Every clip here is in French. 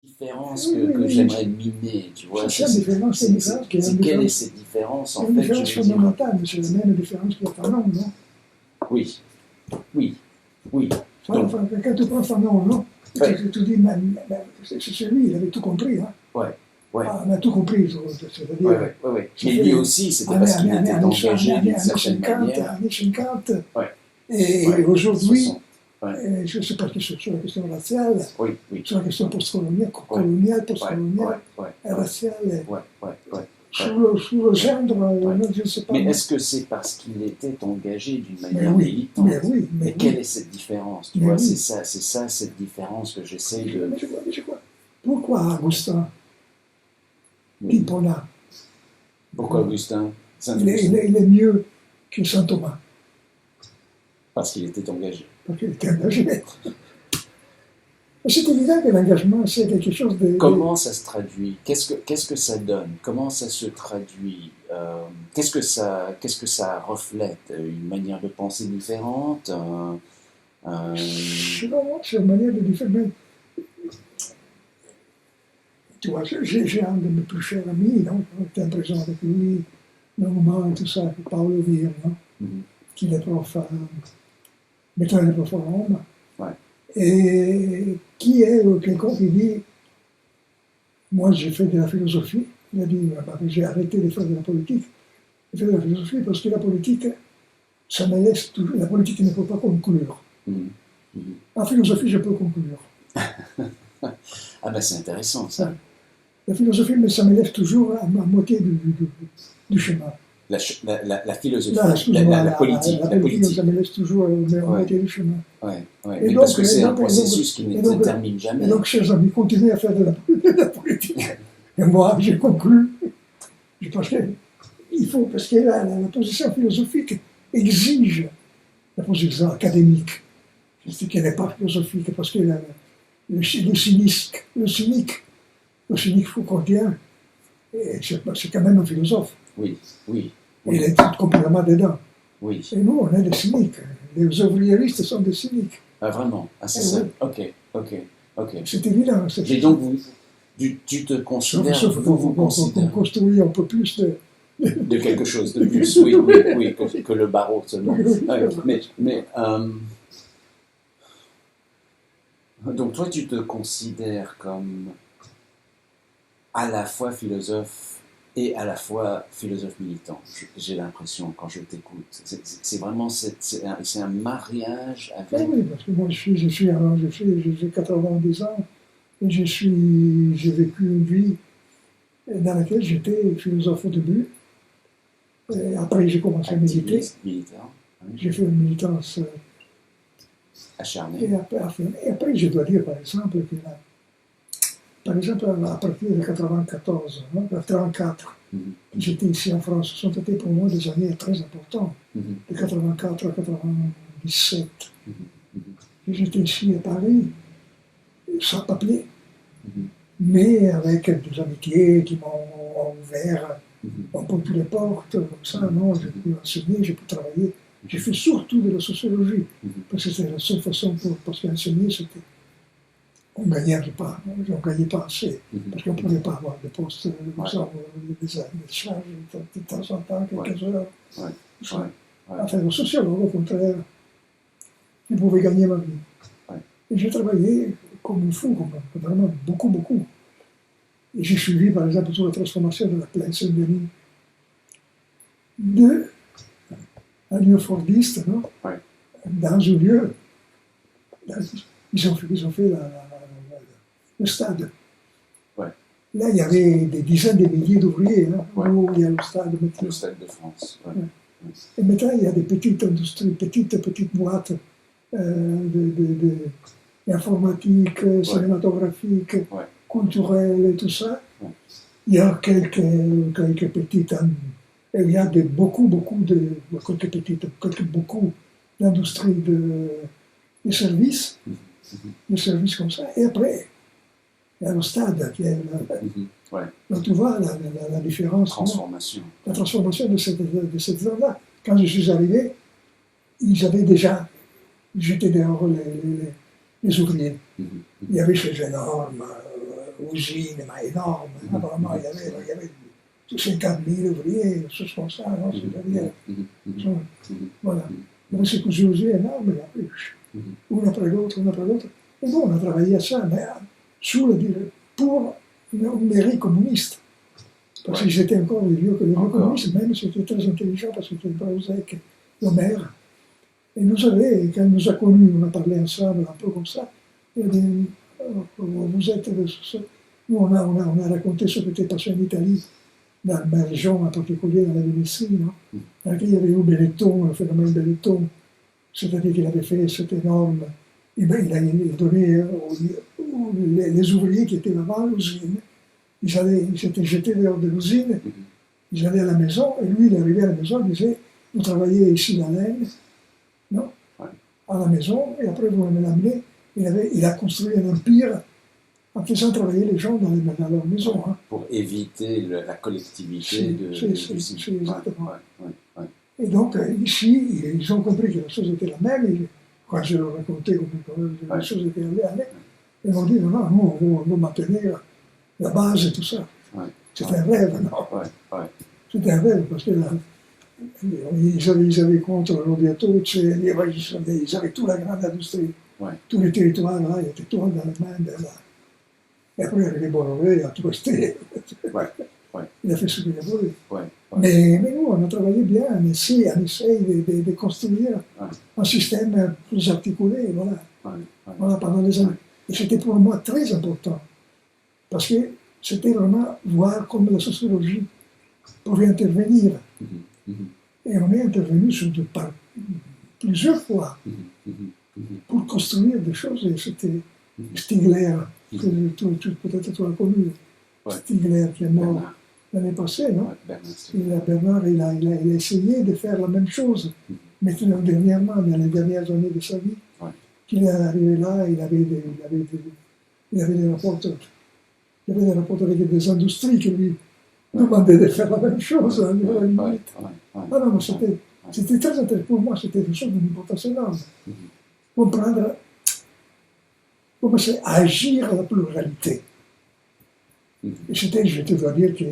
Différence que j'aimerais mimer, tu vois. C'est une différence, quelle est cette différence en fait? Une différence fondamentale, c'est la même différence qu'il y a Fanon, non? Oui, oui, oui. Enfin, quand tu prends Fanon, non? Ouais. Tu dis, c'est lui, il avait tout compris. Hein? Ouais, ouais. Ah, on a tout compris, c'est-à-dire. Ouais. Mais lui aussi, c'était parce qu'il était engagé d'une certaine manière. Années 50, ouais. Et aujourd'hui, ouais. je ne sais pas sur la question raciale, oui. sur la question postcoloniale, raciale, sous le gendre, je ne sais pas. Mais est-ce que c'est parce qu'il était engagé d'une manière militante? Mais quelle est cette différence? Tu vois, c'est ça cette différence que j'essaie de... Mais je crois. Pourquoi Augustin d'Hippona? Pourquoi Augustin? Il est mieux que saint Thomas. Parce qu'il était engagé. Parce qu'il était engagé. C'est évident que l'engagement, c'est quelque chose de... Comment ça se traduit? Qu'est-ce que ça donne? Comment ça se traduit? Qu'est-ce que ça reflète? Une manière de penser différente? C'est une manière de différer. Tu vois, j'ai un de mes plus chers amis, donc, qui est en prison avec lui, Normand et tout ça, Paolo Vir, qui est prof à Méthode de prof à Rome. Et qui est quelqu'un qui dit, moi j'ai fait de la philosophie, il a dit, j'ai arrêté de faire de la politique, j'ai fait de la philosophie parce que la politique, ça me laisse toujours, la politique ne peut pas conclure. En philosophie, je peux conclure. Ah ben c'est intéressant ça. La philosophie, mais ça me laisse toujours à moitié du chemin. La philosophie, la politique. La politique, ça me laisse toujours à moitié du chemin. Mais donc, parce que c'est un processus qui ne se termine jamais. Et donc, chers amis, continuez à faire de la politique. Et moi, j'ai conclu. Je pense qu'il faut, parce que la position philosophique exige la position académique. C'est qu'elle n'est pas philosophique, parce que le cynique Foucaultien, c'est quand même un philosophe. Oui. Il est complètement dedans. Oui. Et nous, on est des cyniques. Les ouvriéristes sont des cyniques. Ah, vraiment? Ah, c'est ça? Ok. C'est évident. Et donc, tu te considères... Vous construisez un peu plus de quelque chose de plus, oui, que le barreau seulement. Donc, toi, tu te considères comme à la fois philosophe et à la fois philosophe militant. J'ai l'impression quand je t'écoute. C'est vraiment c'est un mariage avec... Oui, parce que moi j'ai 90 ans et j'ai vécu une vie dans laquelle j'étais philosophe au début. Et après j'ai commencé à méditer. J'ai fait une militance acharnée. Et après je dois dire par exemple que à partir de 94, 84, j'étais ici en France. Ce sont été pour moi des années très importantes, de 84 à 97. J'étais ici à Paris, sans papier, mais avec des amitiés qui m'ont ouvert un peu toutes les portes, comme ça, non, j'ai pu enseigner, j'ai pu travailler. J'ai fait surtout de la sociologie, parce que c'était la seule façon parce qu'enseigner, c'était... On ne gagnait pas assez, parce qu'on ne pouvait pas avoir des postes, des charges de temps en temps, quelques heures. Enfin, le sociologue, au contraire, je pouvais gagner ma vie. Et j'ai travaillé comme un fou, vraiment beaucoup. Et j'ai suivi, par exemple, sur la transformation de la plaine Saint-Denis d'un lieu fordiste, non? Dans un lieu. Ils ont fait le stade. Là, il y avait des dizaines de milliers d'ouvriers, où il y a le stade maintenant. Le stade de France. Et maintenant, il y a des petites industries, petites boîtes d'informatique, cinématographique, culturelle et tout ça. Il y a quelques petites... Il y a beaucoup d'industries de services, comme ça. Et après, il y a le stade qui est donc tu vois la différence. Transformation. La transformation de cette zone-là. Quand je suis arrivé, ils avaient déjà jeté dehors les ouvriers. Il y avait ces énormes usines, énormes. Vraiment, il y avait 50 000 ouvriers, des choses comme ça. Non, voilà. Il y avait ces usines énormes, une après l'autre. Et nous, on a travaillé à ça, mais pour une mairie communiste. Parce qu'ils étaient encore des vieux communistes, même c'était très intelligent parce que c'était Brauzek, le maire. Et quand il nous a connus, on a parlé ensemble un peu comme ça. Il a dit, vous êtes de ce... Nous, on a raconté ce qui était passé en Italie, dans ma région en particulier, dans la Vénétie, non? Dans laquelle il y avait eu Benetton, le phénomène Benetton, c'est-à-dire qu'il avait fait cette énorme... Il a donné les ouvriers qui étaient là-bas à l'usine. Ils s'étaient jetés dehors de l'usine, ils allaient à la maison, et lui, il arrivait à la maison, il disait, vous travaillez ici la laine, non? À la maison, et après vous me l'amenez. Il a construit un empire en faisant travailler les gens dans leur maison. Hein. Pour éviter la collectivité de l'usine. Exactement. Et donc, ici, ils ont compris que la chose était la même, et quand je leur racontais comment la chose était allée, ils m'ont dit, non, nous, on va maintenir la base et tout ça. C'était un rêve, non? C'était un rêve, parce que ils avaient contre l'Odiato, ils avaient toute la grande industrie. Tous les territoires, là, ils étaient tous dans les mains de là. Et après, il arrivé Bolloré, il a tout resté. Il a fait ce qu'il a voulu. Mais nous, on a travaillé bien, on essaye de construire un système plus articulé, voilà, pendant des années. Et c'était pour moi très important. Parce que c'était vraiment voir comment la sociologie pouvait intervenir. Et on est intervenu par plusieurs fois pour construire des choses. Et c'était Stigler, peut-être tu l'as connu, Stigler qui est mort l'année passée, non? Bernard, il a essayé de faire la même chose, mais dernièrement, dans les dernières années de sa vie, qu'il est arrivé là, il avait des rapports. Il y avait des rapports avec des industries qui lui demandaient de faire la même chose, à la limite. Non, c'était très intéressant. Pour moi, c'était quelque chose d'une importance énorme. Comprendre comment c'est agir à la pluralité. Et c'était, je te dois dire, que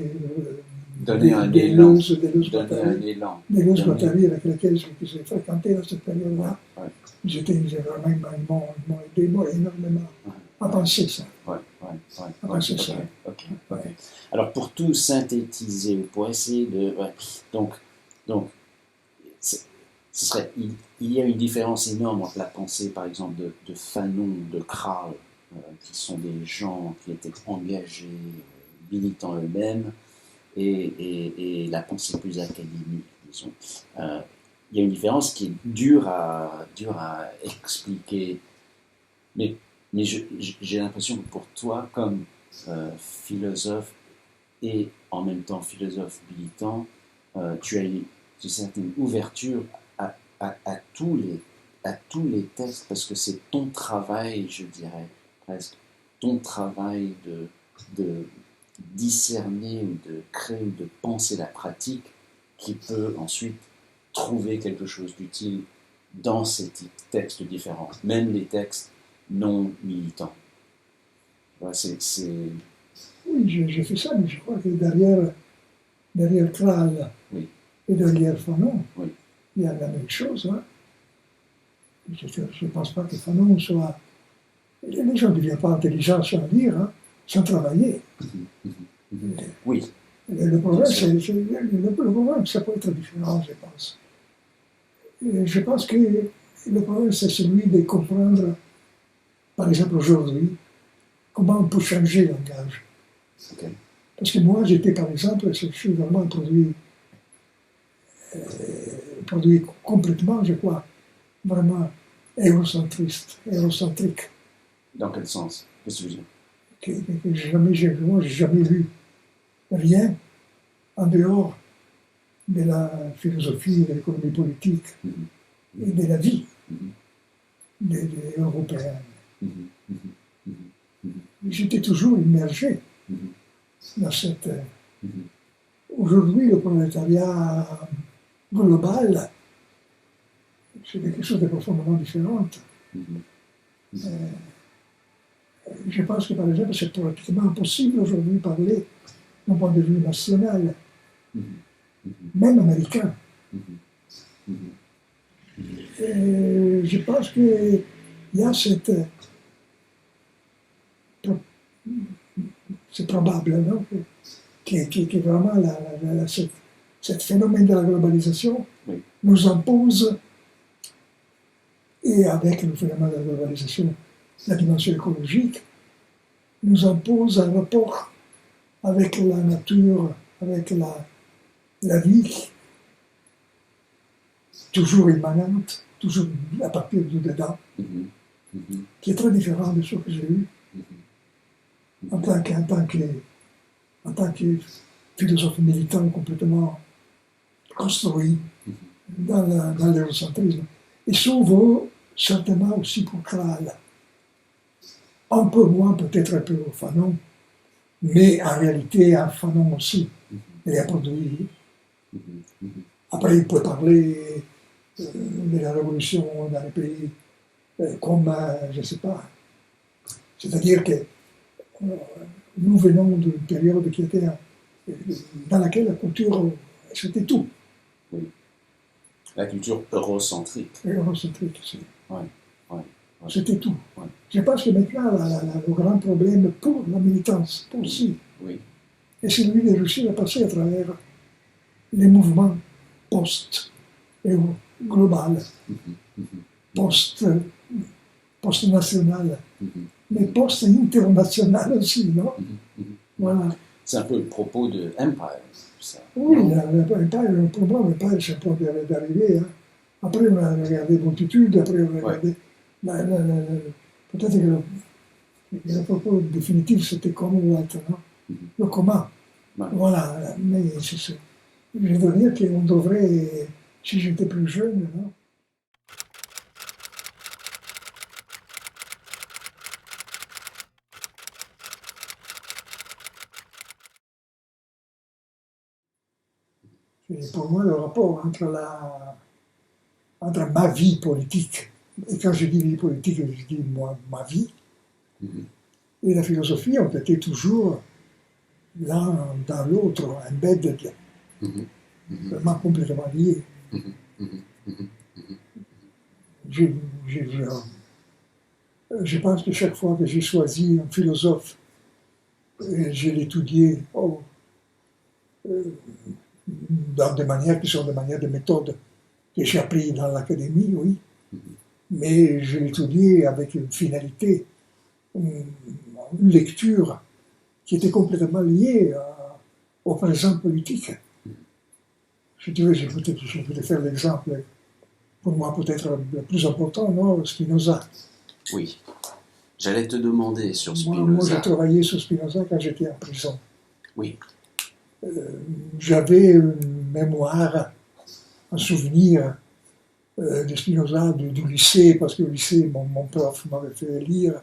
donner un élan. Des Guattari avec lesquels j'ai fréquenté dans cette période-là. Ils m'ont aidé énormément à penser ça. Alors pour tout synthétiser, pour essayer de... Donc il y a une différence énorme entre la pensée, par exemple, de Fanon, de Krahl, qui sont des gens qui étaient engagés, militants eux-mêmes, et la pensée plus académique, disons. Il y a une différence qui est dure à expliquer, mais j'ai l'impression que pour toi, comme philosophe et en même temps philosophe militant, tu as une certaine ouverture à tous les textes, parce que c'est ton travail, je dirais, presque, ton travail de discerner ou de créer ou de penser la pratique qui peut ensuite trouver quelque chose d'utile dans ces textes différents, même les textes non militants. Voilà, Oui, j'ai fait ça, mais je crois que derrière Krahl et derrière Fanon, il y a la même chose. Hein. Je ne pense pas que Fanon soit... Les gens ne deviennent pas intelligents sans lire, hein, sans travailler. Oui. Le problème, ça peut être différent, je pense. Je pense que le problème, c'est celui de comprendre, par exemple aujourd'hui, comment on peut changer le langage. Parce que moi, j'étais, par exemple, je suis vraiment produit complètement, je crois, vraiment eurocentrique. Dans quel sens? Qu'est-ce que tu veux dire? Moi, j'ai jamais lu rien en dehors de la philosophie, de l'économie politique et de la vie des Européens. J'étais toujours immergé dans cette... Aujourd'hui, le prolétariat global, c'est quelque chose de profondément différent. Je pense que, par exemple, c'est pratiquement impossible aujourd'hui de parler d'un point de vue national, même américain. Et je pense qu'il y a cette... C'est probable, non, que vraiment ce phénomène de la globalisation nous impose, et avec le phénomène de la globalisation, la dimension écologique, nous impose un rapport avec la nature, avec la vie, toujours immanente, toujours à partir du dedans, qui est très différent de ce que j'ai eu en tant que philosophe militant complètement construit dans l'égocentrisme. Et ça vaut certainement aussi pour Kral. Un peu moins, peut-être un peu au Fanon, mais en réalité, un Fanon aussi. Il a produit. Après, il peut parler de la révolution dans les pays comme, je ne sais pas. C'est-à-dire que nous venons d'une période qui était dans laquelle la culture, c'était tout. Oui. La culture eurocentrique. Eurocentrique, c'est. Ouais. C'était tout. Ouais. Je pense que maintenant, le grand problème pour la militance, aussi, et celui de réussir à passer à travers les mouvements post-global, post-national, mais post-international aussi, non? Voilà. C'est un peu le propos de Empire, ça. Oui, Empire, pour moi, Empire, c'est un point d'arrivée. Hein. Après, on a regardé Multitude, après, on a regardé. Peut-être que le propos définitif, c'était Commonwealth, non? Le commun. Voilà, mais je veux dire qu'on devrait, si j'étais plus jeune, non? Et pour moi, le rapport entre ma vie politique, et quand je dis vie politique, je dis ma vie, et la philosophie ont été toujours l'un dans l'autre, embedded, vraiment complètement liés. Je pense que chaque fois que j'ai choisi un philosophe, je l'ai étudié dans des manières qui sont des manières de méthode que j'ai appris dans l'académie, oui, mais je l'ai étudié avec une finalité, une lecture qui était complètement liée au présent politique. Si tu veux, je peux te faire l'exemple, pour moi peut-être le plus important, non, Spinoza. Oui. J'allais te demander sur Spinoza. Moi j'ai travaillé sur Spinoza quand j'étais en prison. Oui. J'avais une mémoire, un souvenir de Spinoza du lycée, parce qu'au lycée, mon prof m'avait fait lire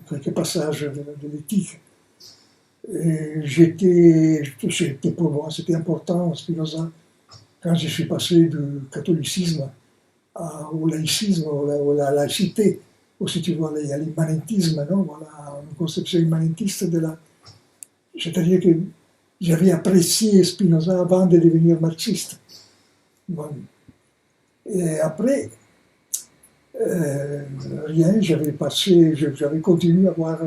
quelques passages de l'éthique. Pour moi, c'était important, Spinoza, quand je suis passé du catholicisme au laïcisme, à la laïcité, ou si tu vois, à l'immanentisme, non? Voilà, une conception immanentiste de la... C'est-à-dire que j'avais apprécié Spinoza avant de devenir marxiste. Bon. Et après, rien, j'avais continué à avoir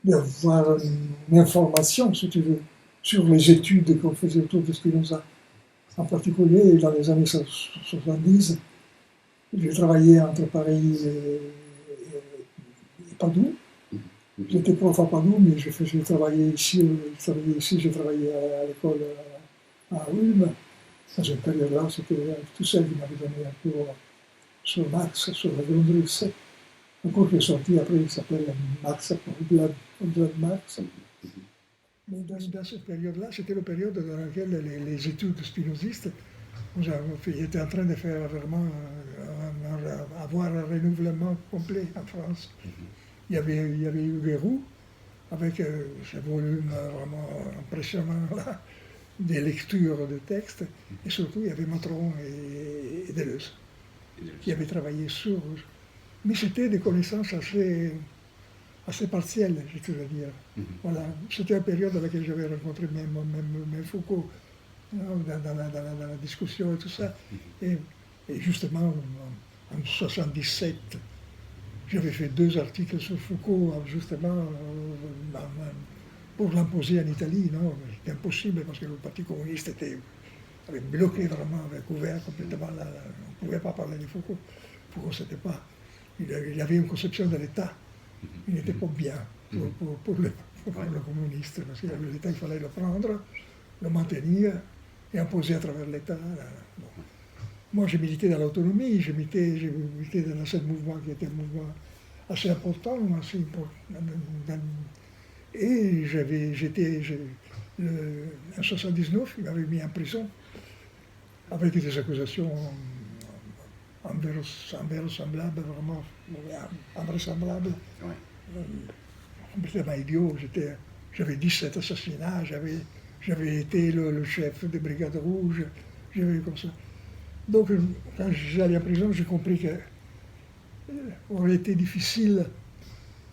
une information, si tu veux, sur les études qu'on faisait autour de Spinoza. En particulier, dans les années 70, j'ai travaillé entre Paris et Padoue. J'étais prof à Padoue, mais j'ai travaillé ici, j'ai travaillé à l'école à Ulm. Dans cette période-là, c'était tout ça qui m'avait donné un cours sur Marx, sur la Grundrisse. Un cours qui est sorti après, il s'appelle Marx, Blood Marx. Mais dans cette période-là, c'était la période dans laquelle les études spinozistes étaient en train de faire vraiment avoir un renouvellement complet en France. Il y avait eu Guéroult, avec ce volume vraiment impressionnant là, des lectures de textes, et surtout il y avait Matron et Deleuze, qui avaient travaillé sur... Mais c'était des connaissances assez partielles, je veux dire. Voilà. C'était la période dans laquelle j'avais rencontré même Foucault, dans la discussion et tout ça. Et justement, en 1977, j'avais fait 2 articles sur Foucault, justement, pour l'imposer en Italie. Non, c'était impossible parce que le Parti communiste avait bloqué vraiment, avait couvert complètement. On ne pouvait pas parler de Foucault. Foucault, c'était pas. Il avait une conception de l'État. Il n'était pas bien pour le communiste, parce que l'État, il fallait le prendre, le maintenir et imposer à travers l'État. Bon. Moi, j'ai milité dans l'autonomie, j'ai milité dans ce mouvement qui était un mouvement assez important, et en 1979, il m'avait mis en prison avec des accusations invraisemblables, vraiment invraisemblables, complètement idiot. J'avais 17 assassinats, j'avais été le chef des brigades rouges, j'avais comme ça. Donc, quand j'allais en prison, j'ai compris qu'il aurait été difficile de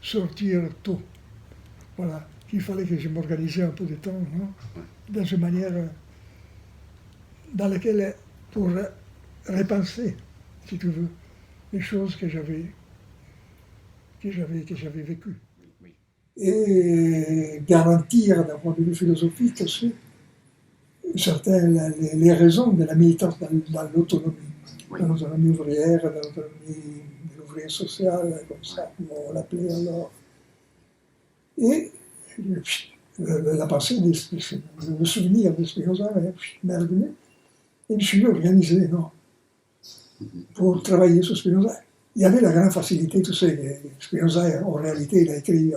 sortir tôt. Voilà, qu'il fallait que je m'organisais un peu de temps, non? Dans une manière dans laquelle, pour repenser, si tu veux, les choses que j'avais vécues. Et garantir, d'un point de vue philosophique aussi, les raisons de la militance dans l'autonomie, dans l'autonomie ouvrière, dans l'autonomie de l'ouvrier social, comme ça, on l'appelait alors. Et la pensée, le souvenir de Spinoza m'est revenu, et je me suis organisé, non, pour travailler sur Spinoza. Il y avait la grande facilité, tu sais, Spinoza, en réalité, il a écrit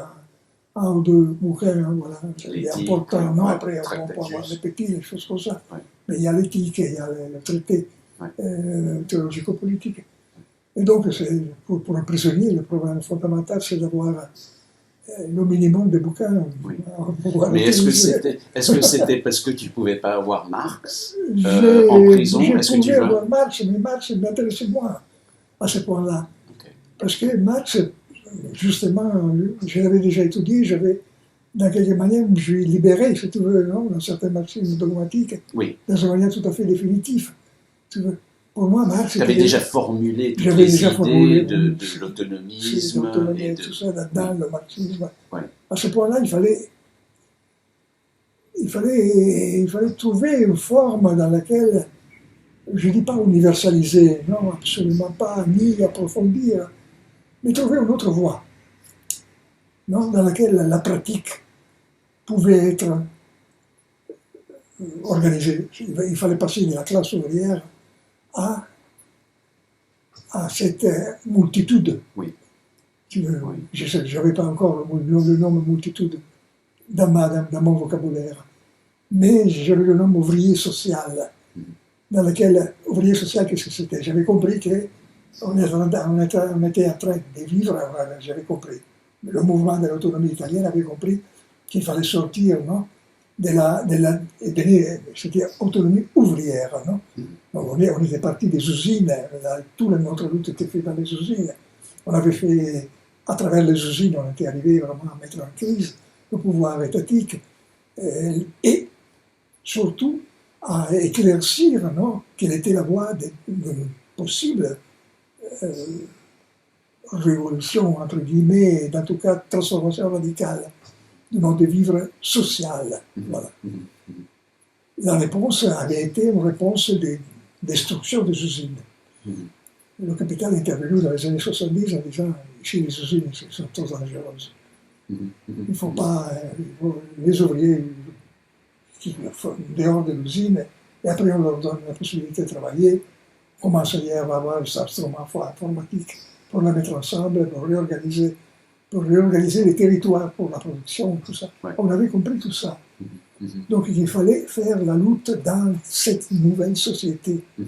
un ou 2 bouquins, voilà, il y a important, non, après on peut avoir les petits, les choses comme ça. Mais il y a l'éthique, il y a le traité théologico-politique. Et donc, pour un prisonnier, le problème fondamental, c'est d'avoir le minimum de bouquins. Mais est-ce que c'était parce que tu ne pouvais pas avoir Marx en prison? Je pouvais avoir Marx, mais Marx m'intéressait moins à ce point-là. Parce que Marx, justement, je l'avais déjà étudié, dans quelque manière, je lui ai libéré, si tu veux, non, d'un certain marxisme dogmatique, dans une manière tout à fait définitive. Tu veux. Pour moi, Marx... Tu avais déjà formulé toutes les idées de l'autonomisme et tout ça, dans le marxisme. À ce point-là, il fallait trouver une forme dans laquelle, je ne dis pas universaliser, non, absolument pas, ni approfondir, mais trouver une autre voie, non, dans laquelle la pratique pouvait être organisée. Il fallait passer de la classe ouvrière à cette multitude. Je n'avais pas encore le nom multitude dans mon vocabulaire, mais j'avais le nom ouvrier social, dans lequel, ouvrier social, qu'est-ce que c'était? J'avais compris qu'on était en train de vivre, j'avais compris. Le mouvement de l'autonomie italienne avait compris qu'il fallait sortir, non, c'était autonomie ouvrière, non? Donc on était parti des usines, toute notre lutte était faite dans les usines. On avait fait, à travers les usines, on était arrivé vraiment à mettre en crise le pouvoir étatique et surtout à éclaircir, non, quelle était la voie d'une possible révolution, entre guillemets, en tout cas transformation radicale du mode de vivre social. Voilà. La réponse avait été une réponse de destruction des usines. Le capital est intervenu dans les années 70 en disant ici les usines sont trop dangereuses. Il ne faut pas les ouvriers qui dehors de l'usine, et après on leur donne la possibilité de travailler, commence à y avoir des instruments informatiques pour la mettre ensemble, pour réorganiser, pour réorganiser les territoires pour la production, tout ça. Ouais. On avait compris tout ça. Mhm. Donc il fallait faire la lutte dans cette nouvelle société, Mhm.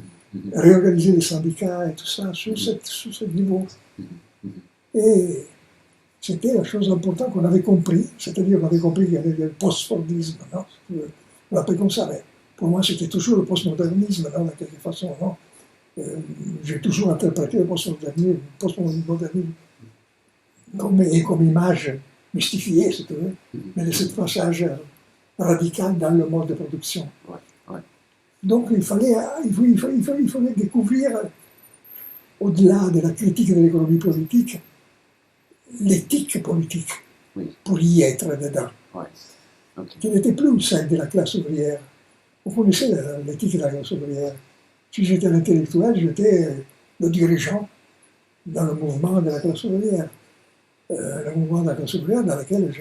réorganiser les syndicats et tout ça sur ce niveau. Mhm. Et c'était la chose importante qu'on avait compris, c'est-à-dire qu'on avait compris qu'il y avait le post-fordisme, non? On l'appelle comme ça, mais pour moi c'était toujours le postmodernisme, non, de quelque façon, non? J'ai toujours interprété le postmodernisme comme image mystifiée, si tu veux, mais de ce passage radical dans le mode de production. Ouais. Donc il fallait découvrir, au-delà de la critique de l'économie politique, l'éthique politique, pour y être dedans, qui n'était plus celle de la classe ouvrière. Vous connaissez l'éthique de la classe ouvrière. Si j'étais intellectuel, j'étais le dirigeant dans le mouvement de la classe ouvrière. Le mouvement de la classe ouvrière dans lequel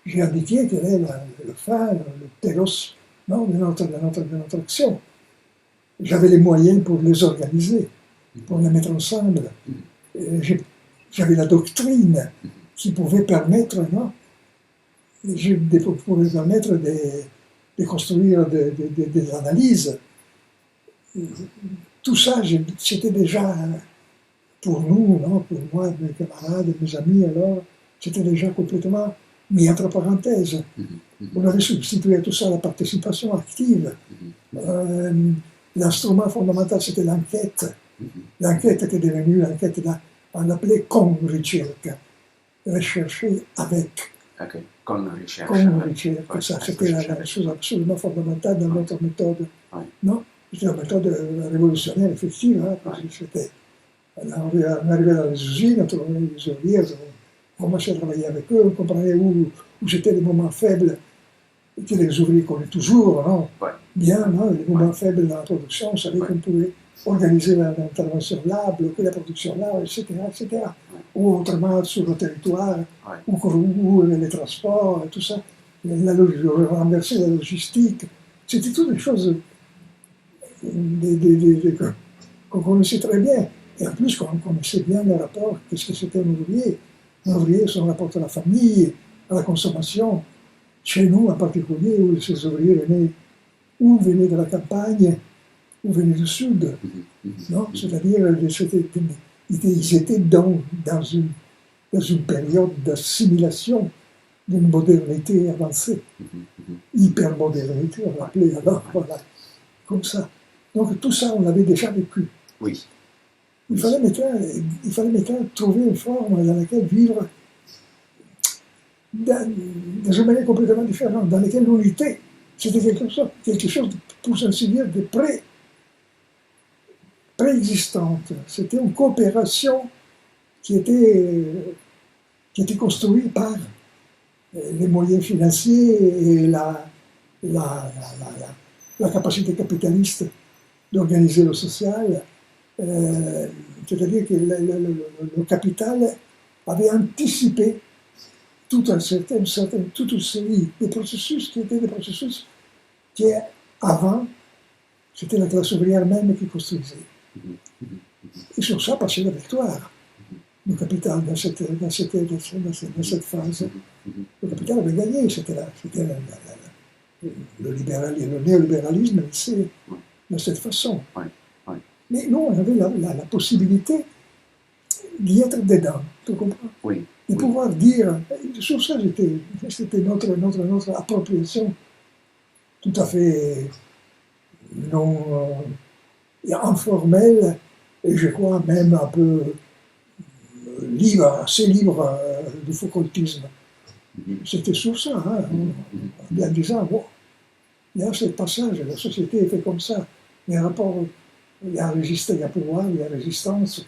j'ai indiqué quel est le fin, le télos, non, de notre action. J'avais les moyens pour les organiser, pour les mettre ensemble. J'avais la doctrine qui pouvait permettre, non, pouvait permettre de construire des analyses. Tout ça, c'était déjà pour nous, non, pour moi, mes camarades, mes amis, alors, c'était déjà complètement mis entre parenthèses. On avait substitué à tout ça la participation active. L'instrument fondamental, c'était l'enquête. L'enquête qui est devenue l'enquête, on l'appelait con-ricerca, rechercher avec. Con-ricerca, ça, c'était la chose absolument fondamentale dans notre méthode. Non, c'était la méthode révolutionnaire, effective, hein, parce que c'était. On arrivait dans les usines, on trouvait les ouvriers, on commençait à travailler avec eux, on comprenait où c'était les moments faibles, que les ouvriers connaissent toujours, non? Bien, non? Les moments faibles dans la production, on savait qu'on pouvait organiser l'intervention là, bloquer la production là, etc., etc. Ou autrement sur le territoire, ou les transports, tout ça, renverser la logistique. C'était toutes des choses qu'on connaissait très bien. Et en plus, on connaissait bien le rapport, qu'est-ce que c'était un ouvrier. Un ouvrier, son rapport à la famille, à la consommation. Chez nous, en particulier, où ces ouvriers venaient, ou venaient de la campagne, ou venaient du sud. Non, c'est-à-dire, ils étaient dans une période d'assimilation d'une modernité avancée. Hypermodernité, on l'appelait alors, voilà, comme ça. Donc tout ça, on l'avait déjà vécu. Oui. Il fallait maintenant trouver une forme dans laquelle vivre dans une manière complètement différente, dans laquelle l'unité, c'était quelque chose, pour ainsi dire, de préexistante. C'était une coopération qui était construite par les moyens financiers et la capacité capitaliste d'organiser le social. C'est-à-dire que le capital avait anticipé toute une série de processus qui étaient des processus qui, avant, c'était la classe ouvrière même qui construisait. Et sur ça passait la victoire du capital dans cette phase. Le capital avait gagné, c'était le néolibéralisme, c'est de cette façon. Mais nous, on avait la possibilité d'y être dedans, tu comprends? Oui. De pouvoir dire, sur ça, c'était notre appropriation tout à fait non informelle, et je crois même un peu libre, assez libre du Foucaultisme. C'était sur ça, hein, en disant, bon, il y a ce passage, la société est faite comme ça, les rapports. Il y a résistance, il y a pouvoir, il y a résistance,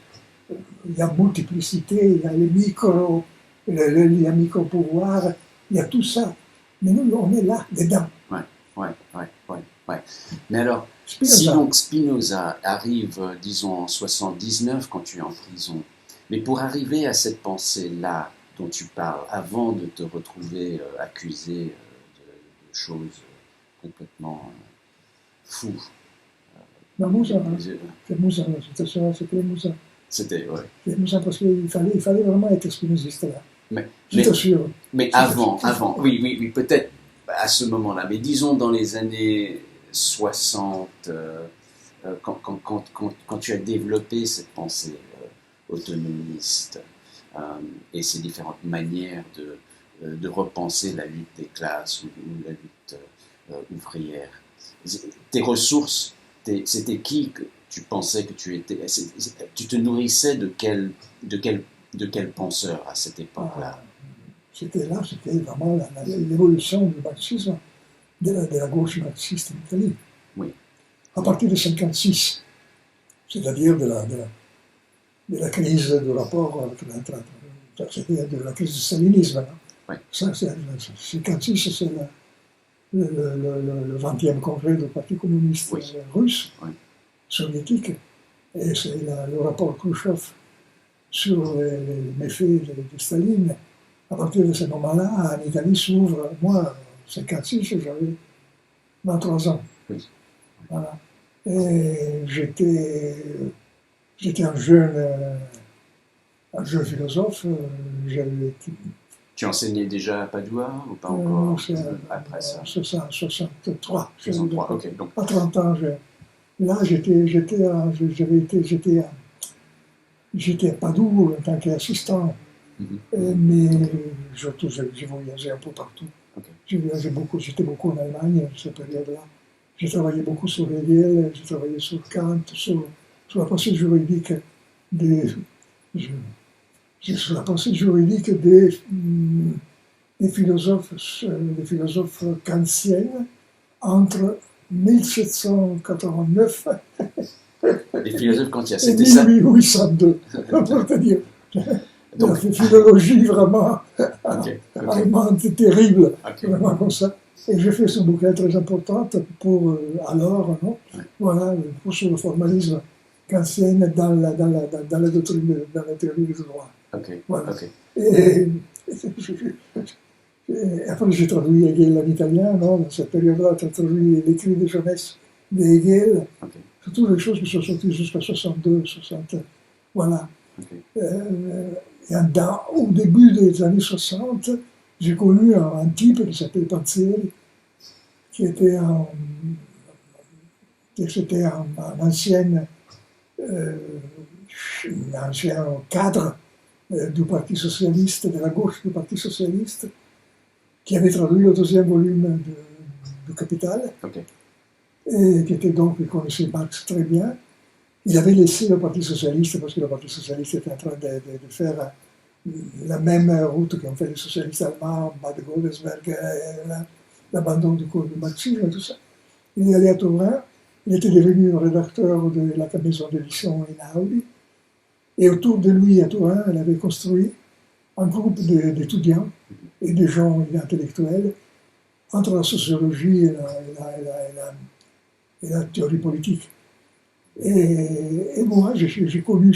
il y a multiplicité, il y a les il y a micro-pouvoir, il y a tout ça. Mais nous, on est là, dedans. Ouais. Mais alors, si donc Spinoza arrive, disons, en 79, quand tu es en prison, mais pour arriver à cette pensée-là dont tu parles, avant de te retrouver accusé de choses complètement fous. Non, Moussa, c'était Moussa. C'était, ouais. C'était Moussa parce qu'il fallait vraiment être spinoziste là. je t'assure. Mais avant, oui, peut-être à ce moment-là, mais disons dans les années 60, quand tu as développé cette pensée autonomiste et ces différentes manières de repenser la lutte des classes ou la lutte ouvrière, tes ressources, c'était qui que tu pensais que tu étais? Tu te nourrissais de quel penseur à cette époque-là? C'était vraiment l'évolution du marxisme, de la gauche marxiste en Italie. Oui. À partir de 1956, c'est-à-dire de la crise du rapport, c'est-à-dire de la crise du stalinisme. Oui. 1956, c'est le 20e congrès du Parti communiste russe, soviétique, et c'est le rapport Khrouchtchev sur les méfaits de Staline. À partir de ce moment-là, en Italie s'ouvre, moi, en 1956, j'avais 23 ans. Oui. Voilà. Et j'étais un jeune philosophe. Tu enseignais déjà à Padua ou pas encore après ça? 63. 63, ok. Donc. À 30 ans, là, j'étais à Padoue en tant qu'assistant. Mais je voyageais un peu partout. Okay. Je voyageais beaucoup, j'étais beaucoup en Allemagne à cette période-là. J'ai travaillé beaucoup sur Hegel, j'ai travaillé sur Kant, sur la pensée juridique sur la pensée juridique des philosophes kantiens entre 1789 les philosophes kantiens, et 1802, pour te dire. Donc, une philologie vraiment allemande terrible, vraiment comme ça. Et j'ai fait ce bouquin très important pour alors, non? Voilà, pour sur le formalisme kantien dans la doctrine, dans la théorie du droit. Voilà. Et après, j'ai traduit Hegel en italien, non? Dans cette période-là, j'ai traduit l'écrit de jeunesse de Hegel. C'est toutes les choses qui sont sorties jusqu'à 62, 60. Voilà. Au début des années 60, j'ai connu un type qui s'appelait Panzeri, qui était un ancien cadre du Parti socialiste, de la gauche du Parti socialiste, qui avait traduit le deuxième volume du Capital, et qui était donc, il connaissait Marx très bien. Il avait laissé le Parti socialiste parce que le Parti socialiste était en train de faire la même route qu'ont fait les socialistes allemands, Bad Godesberg, l'abandon du marxisme et tout ça. Il est allé à Turin, il était devenu rédacteur de la maison d'édition Einaudi, et autour de lui à Turin, elle avait construit un groupe d'étudiants et de gens intellectuels entre la sociologie et la théorie politique. Et moi, j'ai connu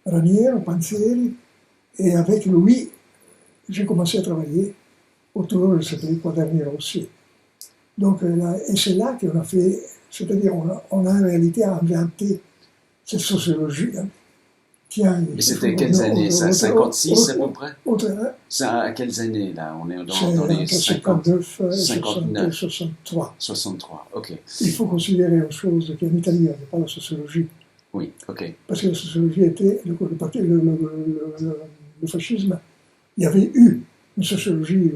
Raniero, Panzeri, et avec lui, j'ai commencé à travailler autour de ce Quaderni Rossi. Donc, et c'est là qu'on a fait, c'est-à-dire on a en réalité inventé cette sociologie. Mais c'était quelles années ça? 56 à peu près? Ça, à quelles années là? On est dans les 59 et 63. 63, ok. Il faut considérer une chose qu'en Italie, il n'y avait pas la sociologie. Oui, ok. Parce que la sociologie était, le fascisme, il y avait eu une sociologie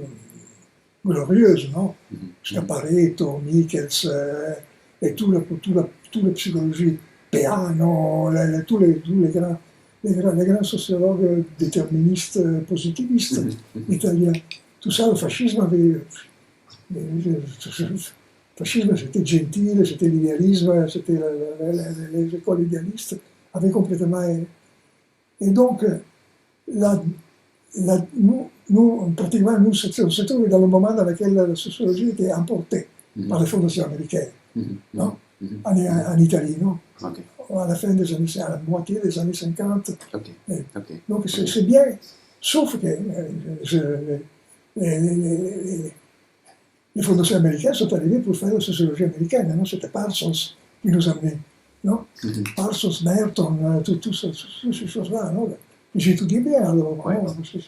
glorieuse, non? Schiaparelli, Michels, et toute la psychologie, Peano, tous les grands sociologues déterministes, positivistes italiens. Tout ça, le fascisme avait... Le fascisme, c'était Gentile, c'était l'idéalisme, c'était les écoles idéalistes, avaient complètement... Et donc, pratiquement, nous, on se trouve dans le moment dans lequel la sociologie était emportée par les fondations américaines, non? En Italie, non? À la fin des années, à la moitié des années 50. Donc c'est bien, sauf que les fondations américaines sont arrivées pour faire la sociologie américaine, non? C'était Parsons qui nous amenait, non? Parsons, Merton, toutes ces choses-là, non? j'étudiais bien alors, parce que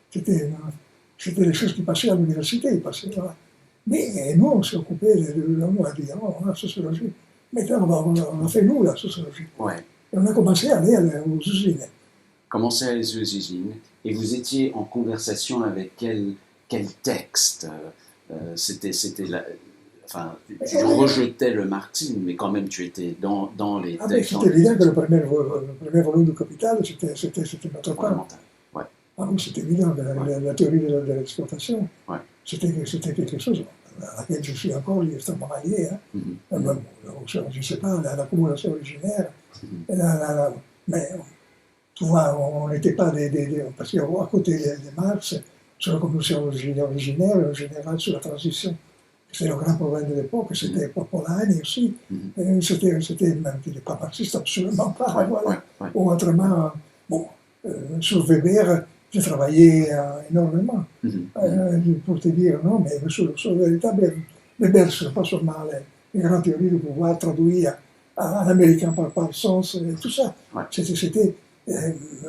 c'était les choses qui passaient à l'université. Voilà. Mais nous, on s'est occupé on a dit, la sociologie. Maintenant, on a fait nous la sociologie. Ouais. Et on a commencé à aller aux usines. Commencé à aller aux usines, et vous étiez en conversation avec quel texte c'était enfin, tu rejetais le marxisme, mais quand même tu étais dans les textes. C'est évident que le premier volume du Capital, c'était notre part. Ouais. Ah oui, c'est évident que la théorie de l'exploitation, c'était quelque chose à laquelle je suis encore extrêmement lié. Je ne sais pas, l'accumulation originaire, mais tu vois, on n'était pas parce qu'à côté de Marx, sur la composition originaire, en général sur la transition, c'est le grand problème de l'époque, c'était Polanyi aussi, c'était même qu'il n'est pas marxiste, absolument pas, voilà. Ou autrement, bon, sur Weber, j'ai travaillé énormément, pour te dire, non, mais sur le véritable Weber, ce n'est pas seulement les grandes théories du pouvoir traduites en américain par Parsons et tout ça, c'était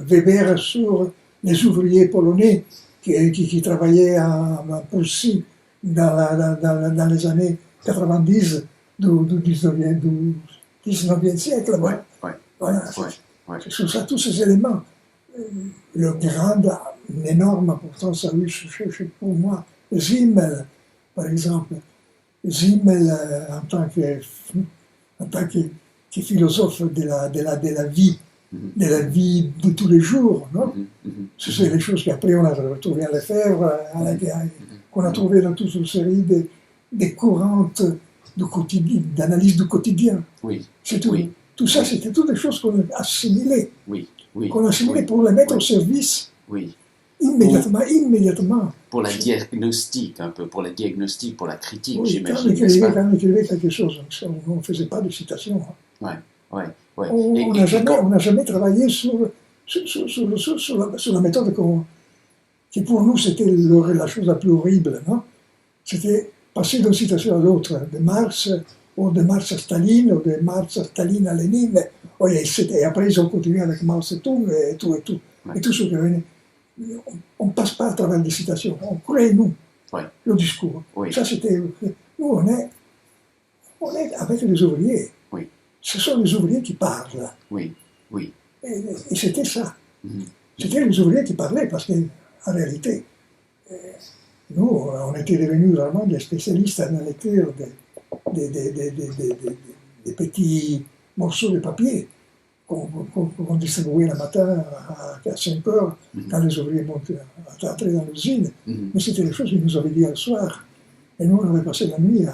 Weber sur les ouvriers polonais qui travaillaient en Prussie dans les années 90 du 19e siècle. Voilà. C'est sur ça, tous ces éléments. Une énorme importance a eu pour moi Simmel, par exemple. Simmel, en tant que philosophe de la vie, de la vie de tous les jours, non? Ce sont les choses qu'après on a retrouvé à Lefebvre, qu'on a trouvé dans toute une série de courantes d'analyse du quotidien. C'est tout. Tout ça, c'était toutes des choses qu'on a assimilées. Qu'on a assimilées pour les mettre au service. Immédiatement. Pour la diagnostic, un peu, pour la diagnostic, pour la critique, j'imagine. Quand on écrivait quelque chose, on ne faisait pas de citation. On n'a jamais travaillé sur la méthode qui pour nous c'était la chose la plus horrible, non? C'était passer d'une citation à l'autre, de Marx ou de Marx à Staline, ou de Marx à Staline à Lénine, et après ils ont continué avec Mao Tse-tung et tout. Et tout ce qui venait. On ne passe pas à travers des citations, on crée nous le discours. Ça c'était. Nous on est avec les ouvriers. Ce sont les ouvriers qui parlent. Et c'était ça. C'était les ouvriers qui parlaient, parce qu'en réalité, nous, on était devenus vraiment des spécialistes à la lecture des petits morceaux de papier qu'on distribuait le matin à 5 heures, quand les ouvriers montaient à entrer dans l'usine. Mais c'était les choses qu'ils nous avaient dit le soir. Et nous, on avait passé la nuit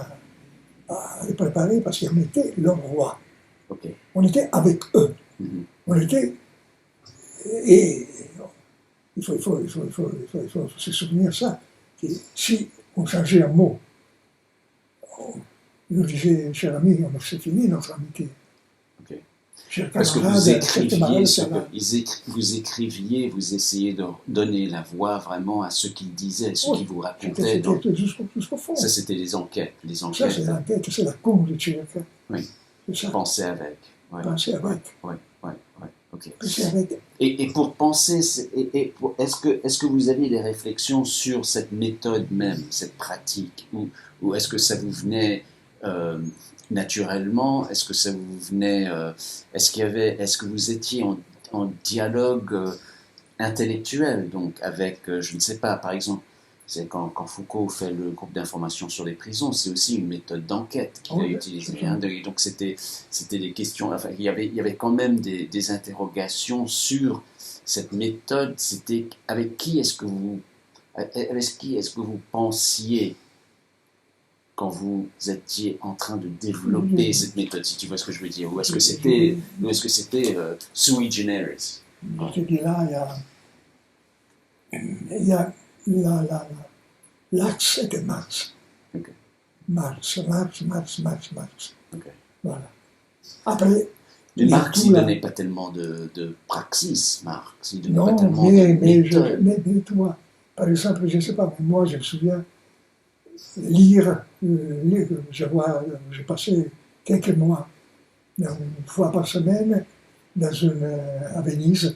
à les préparer, parce qu'on était leur roi. On était avec eux. On était. Et il faut se souvenir ça, que si on changeait un mot, il nous disait, cher ami, c'est fini notre amitié. Parce que vous écriviez, vous essayez de donner la voix vraiment à ce qu'ils disaient, ce qu'ils vous racontaient. Jusqu'au fond. Ça, c'était les enquêtes. Ça, c'est l'enquête, c'est la conduite. Penser avec. Penser avec. Okay. Et pour penser, est-ce que vous aviez des réflexions sur cette méthode même, cette pratique, ou est-ce que ça vous venait naturellement? Est-ce que ça vous venait est-ce que vous étiez en dialogue intellectuel, donc avec, je ne sais pas, par exemple, c'est quand Foucault fait le groupe d'information sur les prisons, c'est aussi une méthode d'enquête qu'il a utilisée. Donc c'était des questions, enfin, il y avait quand même des interrogations sur cette méthode. C'était avec qui est-ce que vous pensiez quand vous étiez en train de développer cette méthode, si tu vois ce que je veux dire, ou est-ce que c'était sui generis? Je dis là, il y a l'axe était Marx. Marx. Voilà. Après, mais Marx, il ne donnait pas tellement de praxis, Marx. Il donnait pas tellement de méthode. Mais toi, par exemple, je ne sais pas, mais moi, je me souviens lire, j'ai passé quelques mois, une fois par semaine, à Venise,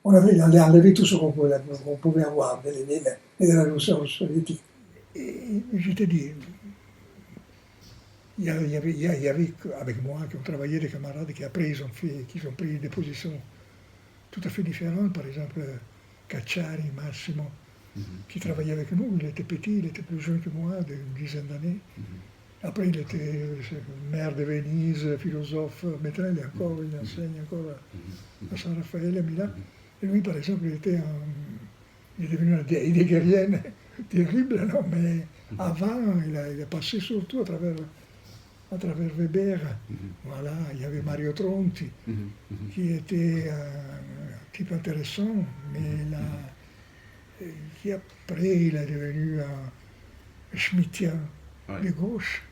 On avait enlevé tout ce qu'on pouvait avoir de Lénine et de la Révolution soviétique. Et je te dis, il y avait avec moi qui ont travaillé des camarades qui après ils ont pris des positions tout à fait différentes. Par exemple, Cacciari, Massimo, qui travaillait avec nous. Il était petit, il était plus jeune que moi, d'une dizaine d'années. Après, il était maire de Venise, philosophe, maintenant il enseigne encore à San Raffaele à Milan. Et lui, par exemple, il est devenu un heideggerienne terrible, non? Mais avant, il est passé surtout à travers Weber. Voilà, il y avait Mario Tronti, qui était un type intéressant, mais qui après, il est devenu un schmittien de gauche.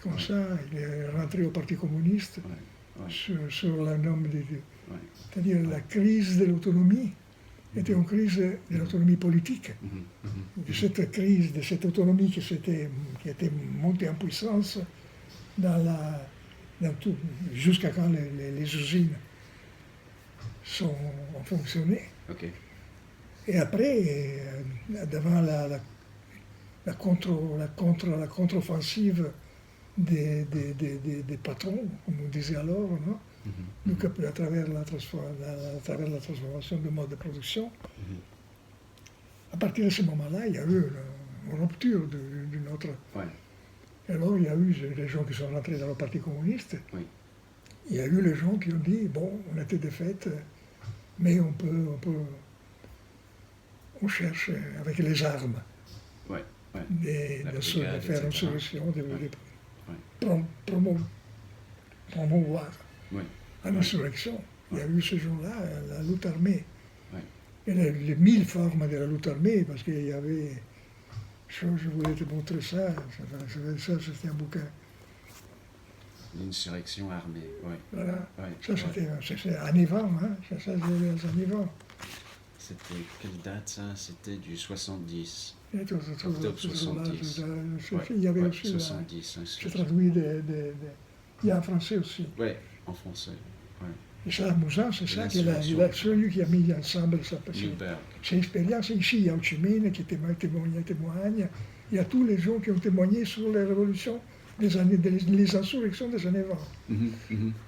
Comme ça, il est rentré au Parti communiste sur la norme c'est-à-dire la crise de l'autonomie était une crise de l'autonomie politique. De cette crise, de cette autonomie qui était montée en puissance dans tout, jusqu'à quand les usines ont fonctionné. Et après, devant la contre-offensive des patrons, comme on disait alors, non? Donc, à travers la transformation de mode de production, à partir de ce moment-là, il y a eu une rupture d'une autre. Et alors, il y a eu les gens qui sont rentrés dans le Parti communiste. Il y a eu les gens qui ont dit, bon, on était défaite, mais on cherche avec les armes de faire une solution, de promouvoir une insurrection. Il y a eu ce jour-là la lutte armée. Et les 1000 formes de la lutte armée, parce qu'il y avait... Je voulais te montrer ça c'était un bouquin. L'insurrection armée, Voilà. Ça, c'était en Ivan, hein. Ça, c'est en Ivan. C'était quelle date, ça? C'était du 70. Octobre 70. Il y avait aussi... 70. J'ai traduit il y a en français aussi. Oui, en français. Et c'est amusant, c'est ça, celui qui a mis ensemble cette expérience. Ici, il y a Ho Chi Minh qui témoigne, il y a tous les gens qui ont témoigné sur les révolutions, les insurrections des années 20.